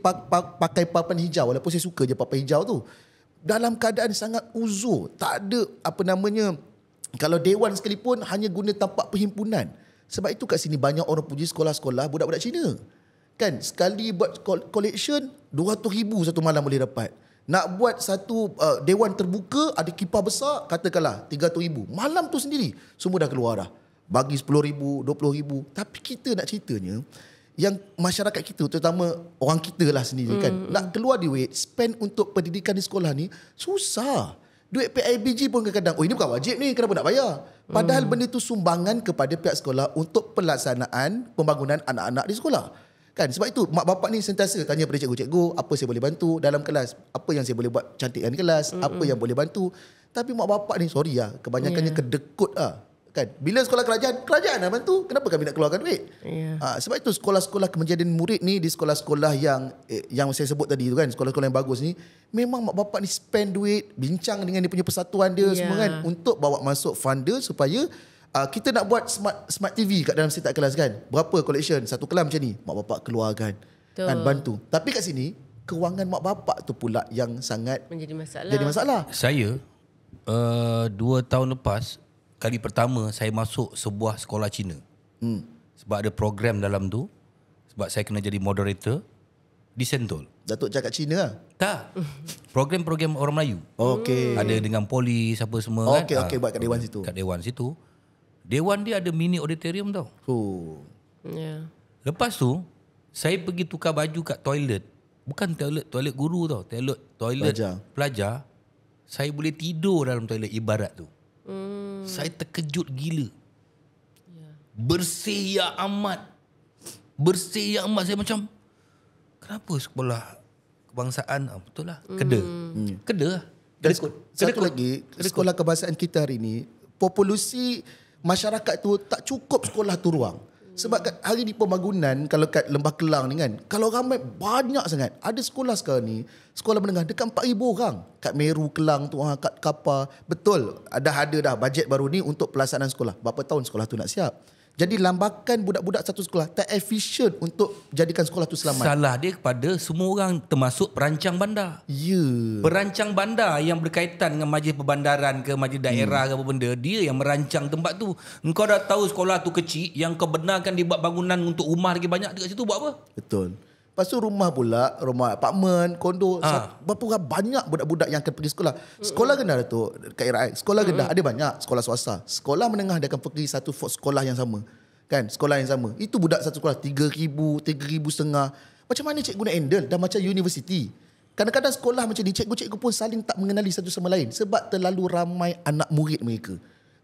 pakai papan hijau, walaupun saya suka je papan hijau tu. Dalam keadaan sangat uzur, tak ada kalau dewan sekalipun hanya guna tapak perhimpunan. Sebab itu kat sini banyak orang puji sekolah-sekolah budak-budak Cina. Kan, sekali buat collection 200,000 satu malam boleh dapat. Nak buat satu dewan terbuka, ada kipas besar, katakanlah 300,000. Malam tu sendiri semua dah keluar dah. Bagi 10,000, 20,000. Tapi kita nak ceritanya, yang masyarakat kita, terutama orang kita lah sendiri kan, nak keluar duit, spend untuk pendidikan di sekolah ni susah. Duit PIBG pun kadang-kadang, ini bukan wajib ni, kenapa nak bayar? Padahal benda tu sumbangan kepada pihak sekolah untuk pelaksanaan pembangunan anak-anak di sekolah. Kan? Sebab itu mak bapak ni sentiasa tanya pada cikgu-cikgu, apa saya boleh bantu dalam kelas, apa yang saya boleh buat cantikkan kelas, apa yang boleh bantu. Tapi mak bapak ni sorry lah, kebanyakannya kedekut lah. Kan? Bila sekolah kerajaan nak bantu, kenapa kami nak keluarkan duit? Sebab itu sekolah-sekolah kejadian murid ni di sekolah-sekolah yang saya sebut tadi tu kan, sekolah-sekolah yang bagus ni, memang mak bapak ni spend duit, bincang dengan dia punya persatuan dia semua kan, untuk bawa masuk funder supaya kita nak buat smart TV kat dalam setiap kelas kan. Berapa collection satu kelas macam ni, mak bapak keluarkan kan, bantu. Tapi kat sini kewangan mak bapak tu pula yang sangat menjadi masalah. Jadi masalah. Saya 2 tahun lepas, kali pertama saya masuk sebuah sekolah Cina. Sebab ada program dalam tu. Sebab saya kena jadi moderator di Sentul. Datuk cakap Cina lah? Tak. Program-program orang Melayu. Okey. Ada dengan polis apa semua Okey, kan. okey, buat kat dewan situ. Kat dewan situ. Dewan dia ada mini auditorium tau. Lepas tu saya pergi tukar baju kat toilet. Bukan toilet guru tau. Toilet pelajar. Saya boleh tidur dalam toilet ibarat tu. Saya terkejut gila. Bersih ya amat. Saya macam, kenapa sekolah kebangsaan? Betul lah, Kedah lah. Dan satu lagi, sekolah kebangsaan kita hari ni, populasi masyarakat tu tak cukup sekolah tu ruang. Sebab kat hari ni pembangunan, kalau kat Lembah Kelang ni kan, kalau ramai banyak sangat. Ada sekolah sekarang ni, sekolah menengah dekat 4,000 orang. Kat Meru, Kelang tu, kat Kapar. Betul, ada dah bajet baru ni untuk pelaksanaan sekolah. Berapa tahun sekolah tu nak siap? Jadi lambakan budak-budak satu sekolah tak efisien untuk jadikan sekolah tu selamat. Salah dia kepada semua orang, termasuk perancang bandar. Perancang bandar yang berkaitan dengan majlis perbandaran ke majlis daerah ke apa benda, dia yang merancang tempat tu. Engkau dah tahu sekolah tu kecil, yang kau benarkan dibuat bangunan untuk rumah lagi banyak dekat situ, buat apa? Betul. Lepas tu rumah pula, rumah apartmen, kondo, berapa banyak budak-budak yang akan pergi sekolah. Sekolah rendah tu, kat RI, sekolah rendah ada banyak, sekolah swasta. Sekolah menengah dia akan pergi satu sekolah yang sama. Kan, sekolah yang sama. Itu budak satu sekolah 3,500. Macam mana cikgu nak handle? Dah macam universiti. Kadang-kadang sekolah macam ni, cikgu-cikgu pun saling tak mengenali satu sama lain sebab terlalu ramai anak murid mereka.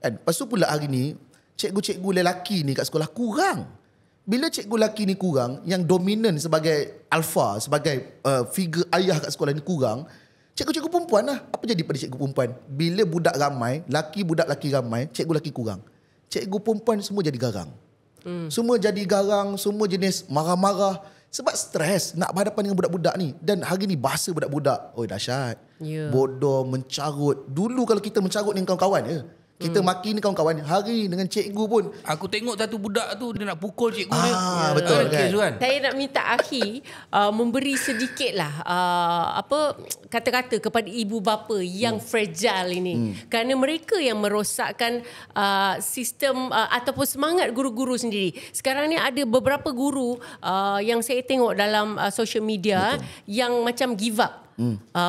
Kan? Lepas tu pula hari ni, cikgu-cikgu lelaki ni kat sekolah kurang. Bila cikgu lelaki ni kurang, yang dominan sebagai alpha, sebagai figure ayah kat sekolah ni kurang, cikgu-cikgu perempuan lah. Apa jadi pada cikgu perempuan? Bila budak ramai, budak lelaki ramai, cikgu lelaki kurang. Cikgu perempuan semua jadi garang. Semua jadi garang, semua jenis marah-marah. Sebab stres nak berhadapan dengan budak-budak ni. Dan hari ni bahasa budak-budak, dahsyat. Bodoh, mencarut. Dulu kalau kita mencarut dengan kawan-kawan je. Kita maki ni kawan-kawan, hari dengan cikgu pun. Aku tengok satu budak tu dia nak pukul cikgu dia. Betul kan? Saya nak minta Akhi memberi sedikitlah kata-kata kepada ibu bapa yang fragile ini. Kerana mereka yang merosakkan sistem ataupun semangat guru-guru sendiri. Sekarang ni ada beberapa guru yang saya tengok dalam social media yang macam give up.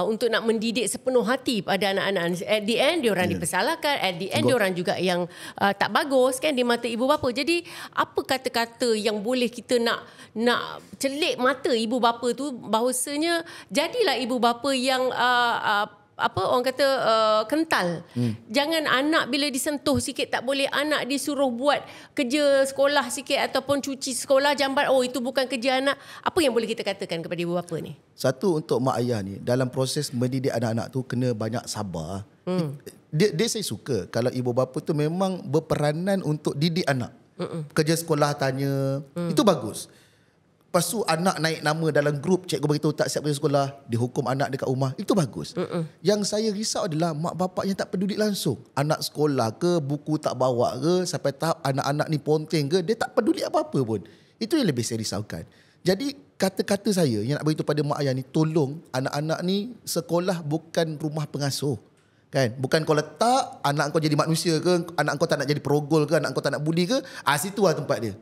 Untuk nak mendidik sepenuh hati pada anak-anak. At the end diorang dipersalahkan, at the end diorang juga yang tak bagus kan di mata ibu bapa. Jadi apa kata-kata yang boleh kita nak celik mata ibu bapa tu, bahawasanya jadilah ibu bapa yang orang kata kental. Jangan anak bila disentuh sikit tak boleh, anak disuruh buat kerja sekolah sikit ataupun cuci sekolah jambat, itu bukan kerja anak. Apa yang boleh kita katakan kepada ibu bapa ni? Satu, untuk mak ayah ni dalam proses mendidik anak-anak tu kena banyak sabar. Dia saya suka kalau ibu bapa tu memang berperanan untuk didik anak. Kerja sekolah tanya, itu bagus. Lepas tu anak naik nama dalam grup, cikgu beritahu tak siap kerja sekolah, dihukum anak dekat rumah, itu bagus. Yang saya risau adalah mak bapak yang tak peduli langsung. Anak sekolah ke, buku tak bawa ke, sampai tahap anak-anak ni ponteng ke, dia tak peduli apa-apa pun. Itu yang lebih saya risaukan. Jadi kata-kata saya yang nak beritahu pada mak ayah ni, tolong anak-anak ni sekolah bukan rumah pengasuh. Kan? Bukan kau letak anak kau jadi manusia ke, anak kau tak nak jadi perogol ke, anak kau tak nak buli ke, situlah tempat dia.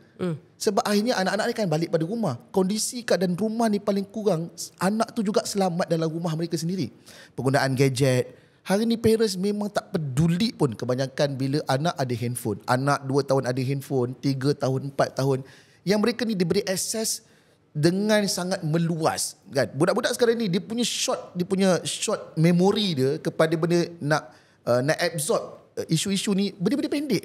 Sebab akhirnya anak-anak ni kan balik pada rumah. Kondisi keadaan rumah ni paling kurang, anak tu juga selamat dalam rumah mereka sendiri. Penggunaan gadget. Hari ni parents memang tak peduli pun kebanyakan bila anak ada handphone. Anak 2 tahun ada handphone, 3 tahun, 4 tahun. Yang mereka ni diberi akses dengan sangat meluas, kan? Budak-budak sekarang ni dia punya short memory dia kepada benda nak absorb isu-isu ni, benda-benda pendek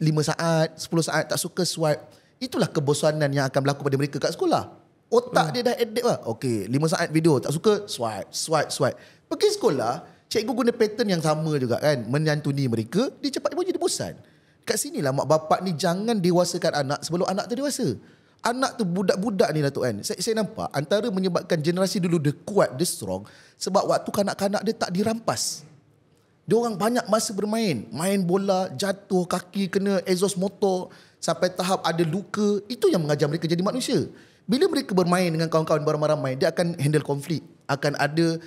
5 saat, 10 saat, tak suka swipe. Itulah kebosanan yang akan berlaku pada mereka kat sekolah. Otak dia dah adapt lah. Okey, 5 saat video, tak suka, swipe. Pergi sekolah, cikgu guna pattern yang sama juga kan, menyantuni mereka, dia cepat pun jadi bosan. Kat sinilah mak bapak ni jangan dewasakan anak sebelum anak tu dewasa. Anak tu budak-budak ni Datuk kan. Saya nampak antara menyebabkan generasi dulu dia kuat, dia strong, sebab waktu kanak-kanak dia tak dirampas. Dia orang banyak masa bermain. Main bola, jatuh, kaki kena exhaust motor, sampai tahap ada luka. Itu yang mengajar mereka jadi manusia. Bila mereka bermain dengan kawan-kawan beramai-ramai, dia akan handle konflik. Akan ada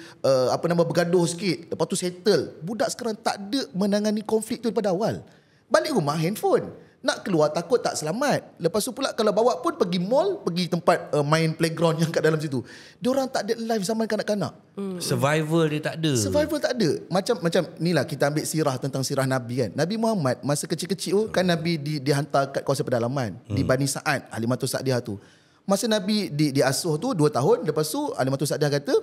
bergaduh sikit, lepas tu settle. Budak sekarang tak ada menangani konflik tu daripada awal. Balik rumah, handphone. Nak keluar takut tak selamat. Lepas tu pula kalau bawa pun pergi mall, pergi tempat main playground yang kat dalam situ. Diorang tak ada life zaman kanak-kanak. Survival dia tak ada. Survival tak ada. Macam inilah kita ambil sirah tentang sirah Nabi kan. Nabi Muhammad masa kecil-kecil kan Nabi dihantar kat kawasan pedalaman. Di Bani Sa'ad, Halimatus Sa'diyah tu. Masa Nabi diasuh tu 2 tahun. Lepas tu Halimatus Sa'diyah kata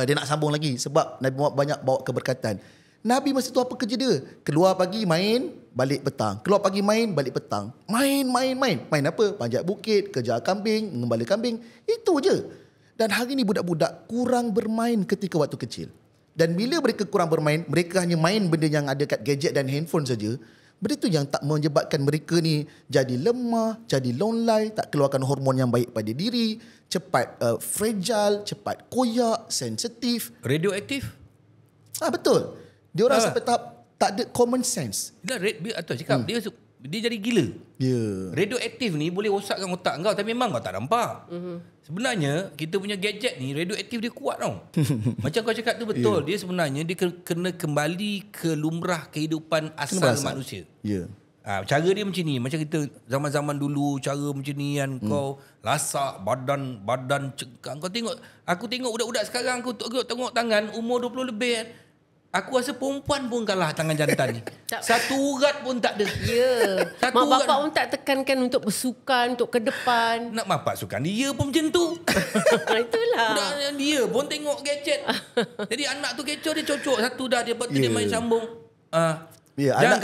dia nak sambung lagi sebab Nabi Muhammad banyak bawa keberkatan. Nabi masa tu apa kerja dia? Keluar pagi main, balik petang. Keluar pagi main, balik petang. Main. Main apa? Panjat bukit, kejar kambing, mengembala kambing. Itu je. Dan hari ni budak-budak kurang bermain ketika waktu kecil. Dan bila mereka kurang bermain, mereka hanya main benda yang ada kat gadget dan handphone saja. Benda tu yang tak menyebabkan mereka ni jadi lemah, jadi lonely, tak keluarkan hormon yang baik pada diri, cepat fragile, cepat koyak, sensitif. Radioaktif? Betul. Dia orang sampai tahap tak ada common sense. Dia atau cakap dia jadi gila. Radioaktif ni boleh rosakkan otak kau tapi memang kau tak nampak. Sebenarnya kita punya gadget ni radioaktif dia kuat tau. Macam kau cakap tu betul. Dia sebenarnya dia kena kembali ke lumrah kehidupan asal manusia. Cara dia macam ni. Macam kita zaman-zaman dulu cara macam ni kan, kau lasak badan cekang. Aku tengok budak-budak sekarang, aku tengok tangan umur 20 lebih kan. Aku rasa perempuan pun kalah tangan jantan ni. Satu urat pun tak ada. Ya. Mak bapak pun tak tekankan untuk bersukan, untuk ke depan. Nak bapak sukan dia pun macam tu. Itulah. Dia pun tengok gadget. Jadi anak tu kecoh, dia cocok satu dah, dia lepas tu dia main sambung. Jangan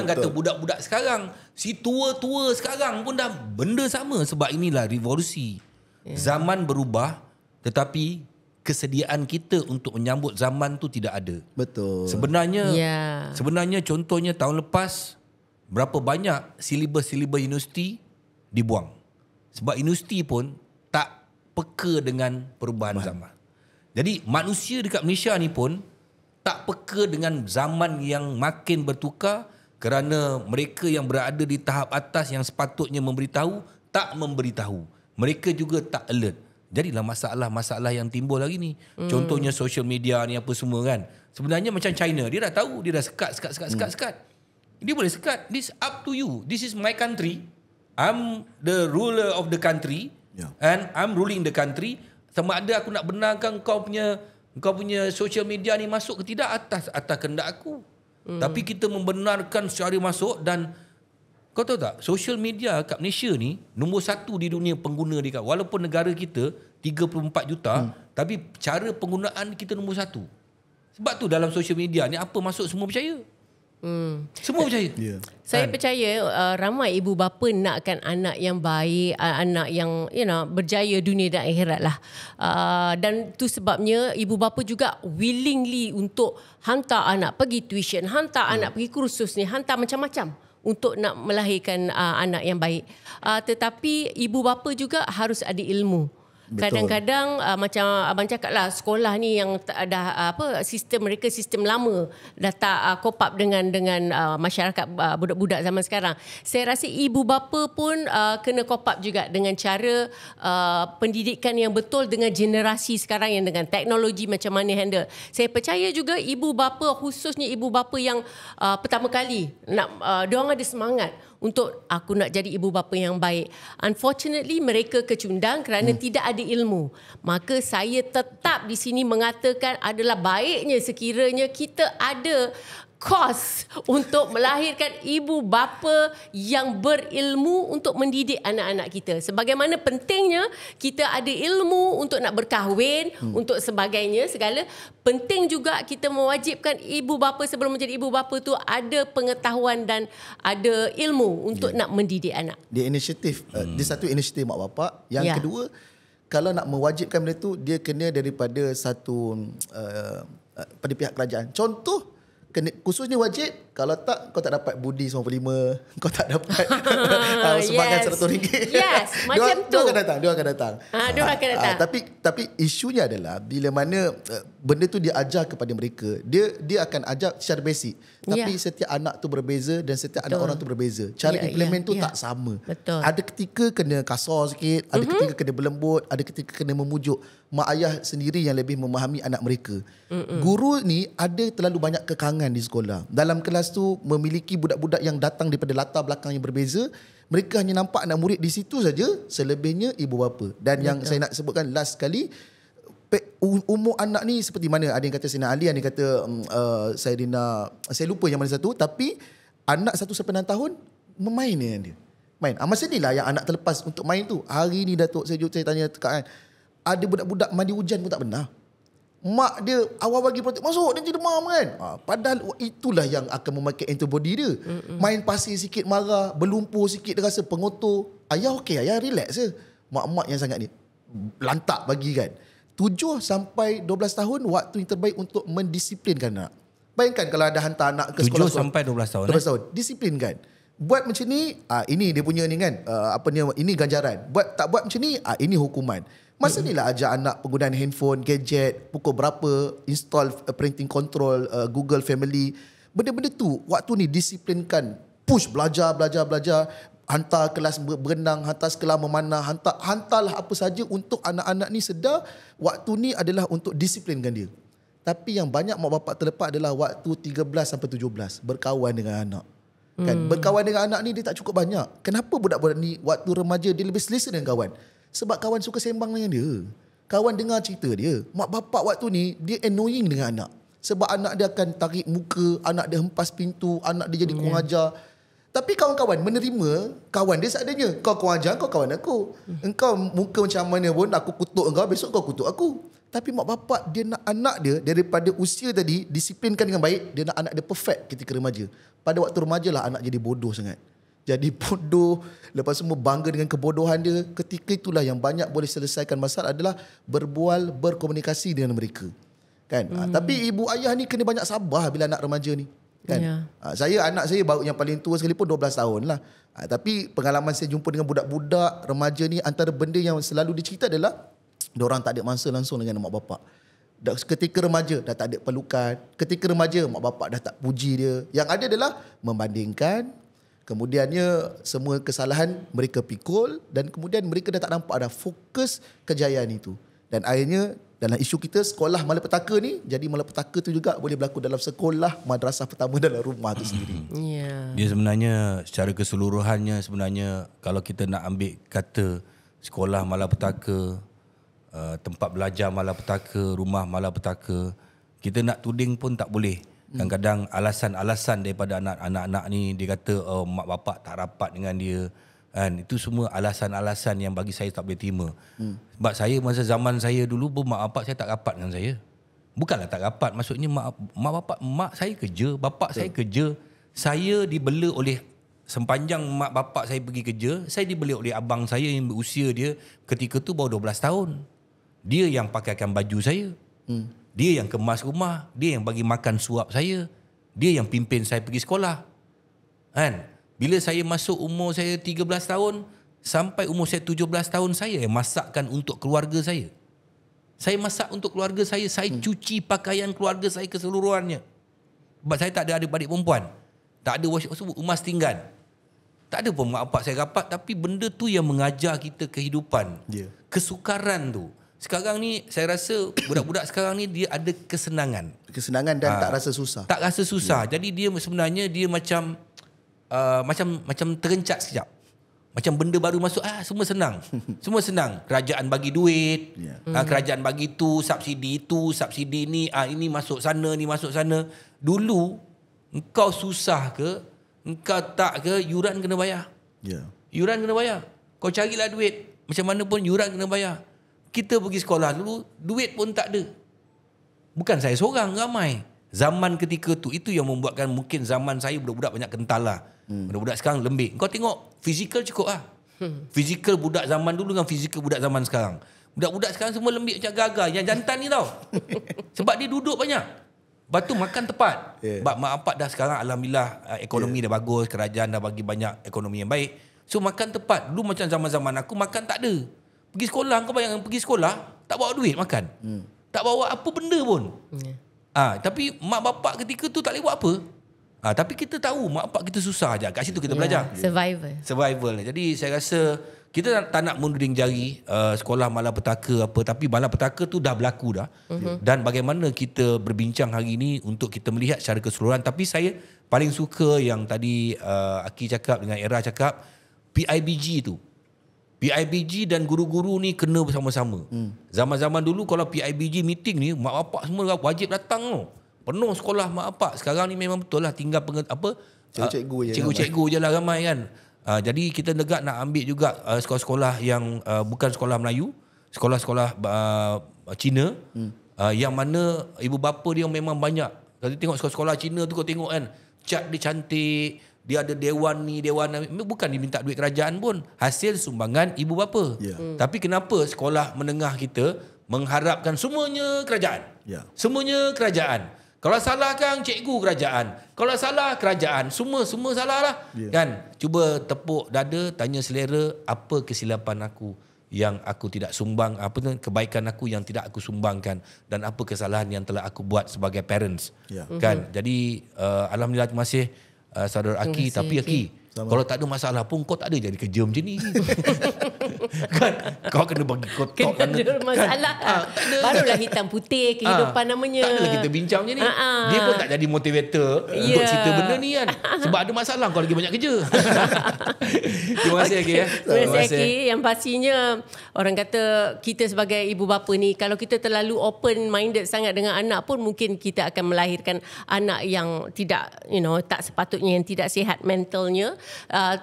kata budak-budak sekarang, si tua-tua sekarang pun dah benda sama. Sebab inilah revolusi. Zaman berubah tetapi kesediaan kita untuk menyambut zaman tu tidak ada. Betul. Sebenarnya contohnya tahun lepas berapa banyak silibus universiti dibuang. Sebab universiti pun tak peka dengan perubahan zaman. Jadi manusia dekat Malaysia ni pun tak peka dengan zaman yang makin bertukar kerana mereka yang berada di tahap atas yang sepatutnya memberitahu tak memberitahu. Mereka juga tak alert. Jadilah masalah-masalah yang timbul lagi ni. Contohnya social media ni apa semua kan. Sebenarnya macam China, dia dah tahu, dia dah sekat. Dia boleh sekat. This up to you. This is my country. I'm the ruler of the country and I'm ruling the country. Sama ada aku nak benarkan kau punya social media ni masuk ke tidak atas kehendak aku. Tapi kita membenarkan secara masuk dan kau tahu tak, social media kat Malaysia ni nombor 1 di dunia pengguna dia. Walaupun negara kita 34 juta, tapi cara penggunaan kita nombor 1. Sebab tu dalam social media ni apa masuk semua percaya. Semua percaya. Saya percaya ramai ibu bapa nakkan anak yang baik, anak yang berjaya dunia dan akhirat lah. Dan tu sebabnya ibu bapa juga willingly untuk hantar anak pergi tuition, hantar anak pergi kursus ni, hantar macam-macam untuk nak melahirkan anak yang baik. Tetapi ibu bapa juga harus ada ilmu. Kadang-kadang macam abang cakap lah, sekolah ni yang dah sistem mereka sistem lama, dah tak cope up dengan masyarakat budak-budak zaman sekarang. Saya rasa ibu bapa pun kena cope up juga dengan cara pendidikan yang betul dengan generasi sekarang yang dengan teknologi macam mana handle. Saya percaya juga ibu bapa, khususnya ibu bapa yang pertama kali nak diorang ada semangat untuk aku nak jadi ibu bapa yang baik. Unfortunately mereka kecundang kerana tidak ada ilmu. Maka saya tetap di sini mengatakan adalah baiknya sekiranya kita ada kos untuk melahirkan ibu bapa yang berilmu untuk mendidik anak-anak kita. Sebagaimana pentingnya kita ada ilmu untuk nak berkahwin, untuk sebagainya segala, penting juga kita mewajibkan ibu bapa sebelum menjadi ibu bapa tu ada pengetahuan dan ada ilmu untuk nak mendidik anak. Dia inisiatif, dia satu inisiatif mak bapak. Yang kedua, kalau nak mewajibkan benda tu, dia kena daripada satu pada pihak kerajaan. Contoh, khususnya wajib, kalau tak kau tak dapat budi 95, kau tak dapat sumbangan RM100. Yes, macam tu. Dia akan datang. Tapi isunya adalah bila mana benda tu dia ajar kepada mereka, dia akan ajar secara basic. Tapi setiap anak tu berbeza dan setiap anak orang tu berbeza. Cara implement tu tak sama. Betul. Ada ketika kena kasar sikit, ada ketika kena berlembut, ada ketika kena memujuk. Mak ayah sendiri yang lebih memahami anak mereka. Guru ni ada terlalu banyak kekangan di sekolah. Dalam kelas tu memiliki budak-budak yang datang daripada latar belakang yang berbeza. Mereka hanya nampak anak murid di situ saja, selebihnya ibu bapa. Dan yang saya nak sebutkan last sekali, umur anak ni seperti mana? Ada yang kata Sayyidina Ali, ada yang kata saya lupa yang mana satu, tapi anak 1 sampai 6 tahun memain dengan dia. Main. Masa ni lah yang anak terlepas untuk main tu. Hari ni Datuk saya tanya tekan, ada budak-budak mandi hujan pun tak pernah. Mak dia awal bagi protek, masuk nanti demam kan. Padahal itulah yang akan memakai antibody dia. Main pasir sikit marah, berlumpur sikit dia rasa pengotor. Ayah okey, ayah relax je. Mak-mak yang sangat ni lantak bagi kan. 7 sampai 12 tahun waktu yang terbaik untuk mendisiplinkan anak. Bayangkan kalau ada hantar anak ke sekolah 7 sampai 12 tahun. 12 tahun. Disiplinkan. Buat macam ni, ini dia punya ni kan, ini ganjaran. Tak buat macam ni, ini hukuman. Masa ni lah ajar anak penggunaan handphone, gadget, pukul berapa, install parenting control, Google Family. Benda-benda tu, waktu ni disiplinkan. Push, belajar. Hantar kelas berenang, hantar sekolah memanah, hantarlah apa saja untuk anak-anak ni sedar waktu ni adalah untuk disiplinkan dia. Tapi yang banyak mak bapak terlepas adalah waktu 13 sampai 17, berkawan dengan anak. Kan? Berkawan dengan anak ni dia tak cukup banyak. Kenapa budak-budak ni waktu remaja dia lebih selesa dengan kawan? Sebab kawan suka sembang dengan dia. Kawan dengar cerita dia. Mak bapak waktu ni dia annoying dengan anak. Sebab anak dia akan tarik muka, anak dia hempas pintu, anak dia jadi kurang ajar. Tapi kawan-kawan menerima kawan dia seadanya. Kau kurang ajar, kau kawan aku. Engkau muka macam mana pun aku kutuk engkau, besok kau kutuk aku. Tapi mak bapak dia nak anak dia daripada usia tadi disiplinkan dengan baik, dia nak anak dia perfect ketika remaja. Pada waktu remaja lah anak jadi bodoh sangat. Jadi bodoh, lepas semua bangga dengan kebodohan dia. Ketika itulah yang banyak boleh selesaikan masalah adalah berbual, berkomunikasi dengan mereka. Kan? Tapi ibu ayah ni kena banyak sabar bila anak remaja ni. Kan? Anak saya baru yang paling tua sekali pun 12 tahun lah. Tapi pengalaman saya jumpa dengan budak-budak remaja ni, antara benda yang selalu dicerita adalah diorang tak ada masa langsung dengan mak bapak. Ketika remaja dah tak ada pelukan. Ketika remaja mak bapak dah tak puji dia. Yang ada adalah membandingkan. Kemudiannya semua kesalahan mereka pikul. Dan kemudian mereka dah tak nampak ada fokus kejayaan itu. Dan akhirnya dalam isu kita sekolah malapetaka ni, jadi malapetaka tu juga boleh berlaku dalam sekolah madrasah pertama dalam rumah tu sendiri. Dia sebenarnya secara keseluruhannya sebenarnya kalau kita nak ambil kata sekolah malapetaka, tempat belajar malapetaka, rumah malapetaka, kita nak tuding pun tak boleh. Kadang-kadang alasan-alasan daripada anak-anak ni, dia kata mak bapak tak rapat dengan dia, kan? Itu semua alasan-alasan yang bagi saya tak boleh terima. Sebab saya masa zaman saya dulu pun mak bapak saya tak rapat dengan saya. Bukanlah tak rapat, maksudnya mak saya kerja, bapak saya kerja. Saya dibela oleh, sepanjang mak bapak saya pergi kerja, saya dibela oleh abang saya yang berusia dia ketika tu baru 12 tahun. Dia yang pakaikan baju saya. Dia yang kemas rumah, dia yang bagi makan suap saya. Dia yang pimpin saya pergi sekolah. Kan? Bila saya masuk umur saya 13 tahun sampai umur saya 17 tahun, saya yang masakkan untuk keluarga saya. Saya masak untuk keluarga saya, saya cuci pakaian keluarga saya keseluruhannya. Sebab saya tak ada adik-beradik perempuan. Tak ada rumah setinggan. Tak ada pun mak bapak saya rapat, tapi benda tu yang mengajar kita kehidupan. Kesukaran tu. Sekarang ni saya rasa budak-budak sekarang ni dia ada kesenangan. Kesenangan dan tak rasa susah. Tak rasa susah. Jadi dia sebenarnya dia macam terencat sekejap. Macam benda baru masuk, semua senang. Semua senang. Kerajaan bagi duit, kerajaan bagi tu, subsidi ni, ini masuk sana, ni masuk sana. Dulu engkau susah ke, engkau tak ke, yuran kena bayar. Yuran kena bayar. Kau carilah duit, macam mana pun yuran kena bayar. Kita pergi sekolah dulu, duit pun tak ada. Bukan saya seorang, ramai. Zaman ketika tu, itu yang membuatkan mungkin zaman saya budak-budak banyak kental lah. Budak-budak sekarang lembik. Kau tengok, fizikal cukup lah. Fizikal budak zaman dulu dengan fizikal budak zaman sekarang. Budak-budak sekarang semua lembik macam gagal. Yang jantan ni tau. Sebab dia duduk banyak. Lepas tu makan tepat. Sebab mak bapak dah sekarang alhamdulillah ekonomi dah bagus, kerajaan dah bagi banyak ekonomi yang baik. So makan tepat. Dulu macam zaman-zaman aku makan tak ada. Pergi sekolah, kau bayangkan pergi sekolah tak bawa duit makan. Tak bawa apa benda pun. Tapi mak bapak ketika tu tak boleh buat apa. Tapi kita tahu mak bapak kita susah je. Kat situ kita belajar. Survival. Jadi saya rasa kita tak nak menuding jari sekolah malapetaka apa, tapi malapetaka tu dah berlaku dah. Dan bagaimana kita berbincang hari ini untuk kita melihat secara keseluruhan. Tapi saya paling suka yang tadi Aki cakap dengan Era cakap, PIBG tu. PIBG dan guru-guru ni kena bersama-sama. Zaman-zaman dulu kalau PIBG meeting ni, mak bapak semua wajib datang tau. Penuh sekolah mak bapak. Sekarang ni memang betul lah tinggal cikgu-cikgu je lah ramai kan. Jadi kita negak nak ambil juga sekolah-sekolah yang bukan sekolah Melayu, sekolah-sekolah Cina, yang mana ibu bapa dia memang banyak. Kalau tengok sekolah-sekolah Cina tu kau tengok kan, cat dia cantik, dia ada dewan ni, dewan ni. Bukan diminta duit kerajaan pun, hasil sumbangan ibu bapa. Tapi kenapa sekolah menengah kita mengharapkan semuanya kerajaan? Semuanya kerajaan. Kalau salah kan cikgu kerajaan. Kalau salah kerajaan. Semua salah lah. Kan? Cuba tepuk dada, tanya selera, apa kesilapan aku yang aku tidak sumbang, apa kebaikan aku yang tidak aku sumbangkan, dan apa kesalahan yang telah aku buat sebagai parents. Kan? Jadi alhamdulillah terima kasih saudara Aki. Tapi Aki, kalau tak ada masalah pun kau tak ada jadi kerja macam ni. Kan? Kau kena bagi kotak. Kena ada masalah. Barulah hitam putih kehidupan namanya. Tak adalah kita bincang macam ni. Dia pun tak jadi motivator untuk cerita benda ni kan. Sebab ada masalah kau lagi banyak kerja. Terima kasih Aki. Terima kasih Aki. Yang pastinya orang kata kita sebagai ibu bapa ni, kalau kita terlalu open minded sangat dengan anak pun, mungkin kita akan melahirkan anak yang tidak, tak sepatutnya, yang tidak sihat mentalnya.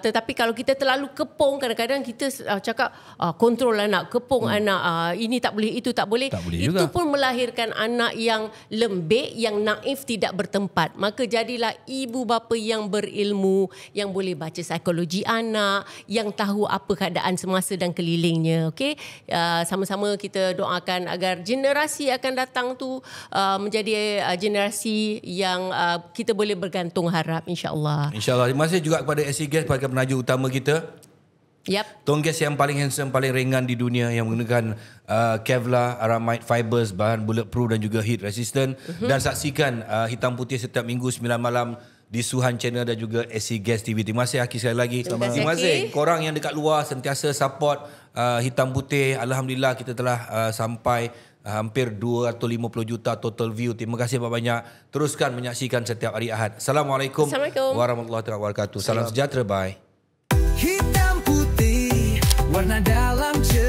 Tetapi kalau kita terlalu kepung, kadang-kadang kita cakap kontrol anak, kepung anak, ini tak boleh, itu tak boleh. Itu juga pun melahirkan anak yang lembik, yang naif, tidak bertempat. Maka jadilah ibu bapa yang berilmu, yang boleh baca psikologi anak, yang tahu apa keadaan semasa dan kelilingnya. Okey, sama-sama kita doakan agar generasi akan datang tu menjadi generasi yang kita boleh bergantung harap, insya-Allah. InsyaAllah. Terima kasih juga kepada SC Guest, kepada penaja utama kita. Yap. Tongkes yang paling handsome, paling ringan di dunia yang menggunakan Kevlar, Aramide Fibers, bahan bulletproof dan juga heat resistant. Dan saksikan Hitam Putih setiap minggu 9 malam di Suhan Channel dan juga SC Gas TV. Terima kasih Haki sekali lagi. Terima kasih korang yang dekat luar sentiasa support Hitam Putih. Alhamdulillah kita telah sampai hampir 250 juta total view. Terima kasih banyak-banyak. Teruskan menyaksikan setiap hari Ahad. Assalamualaikum warahmatullahi wabarakatuh. Salam sejahtera. Bye. Hitam putih, warna dalam cerita.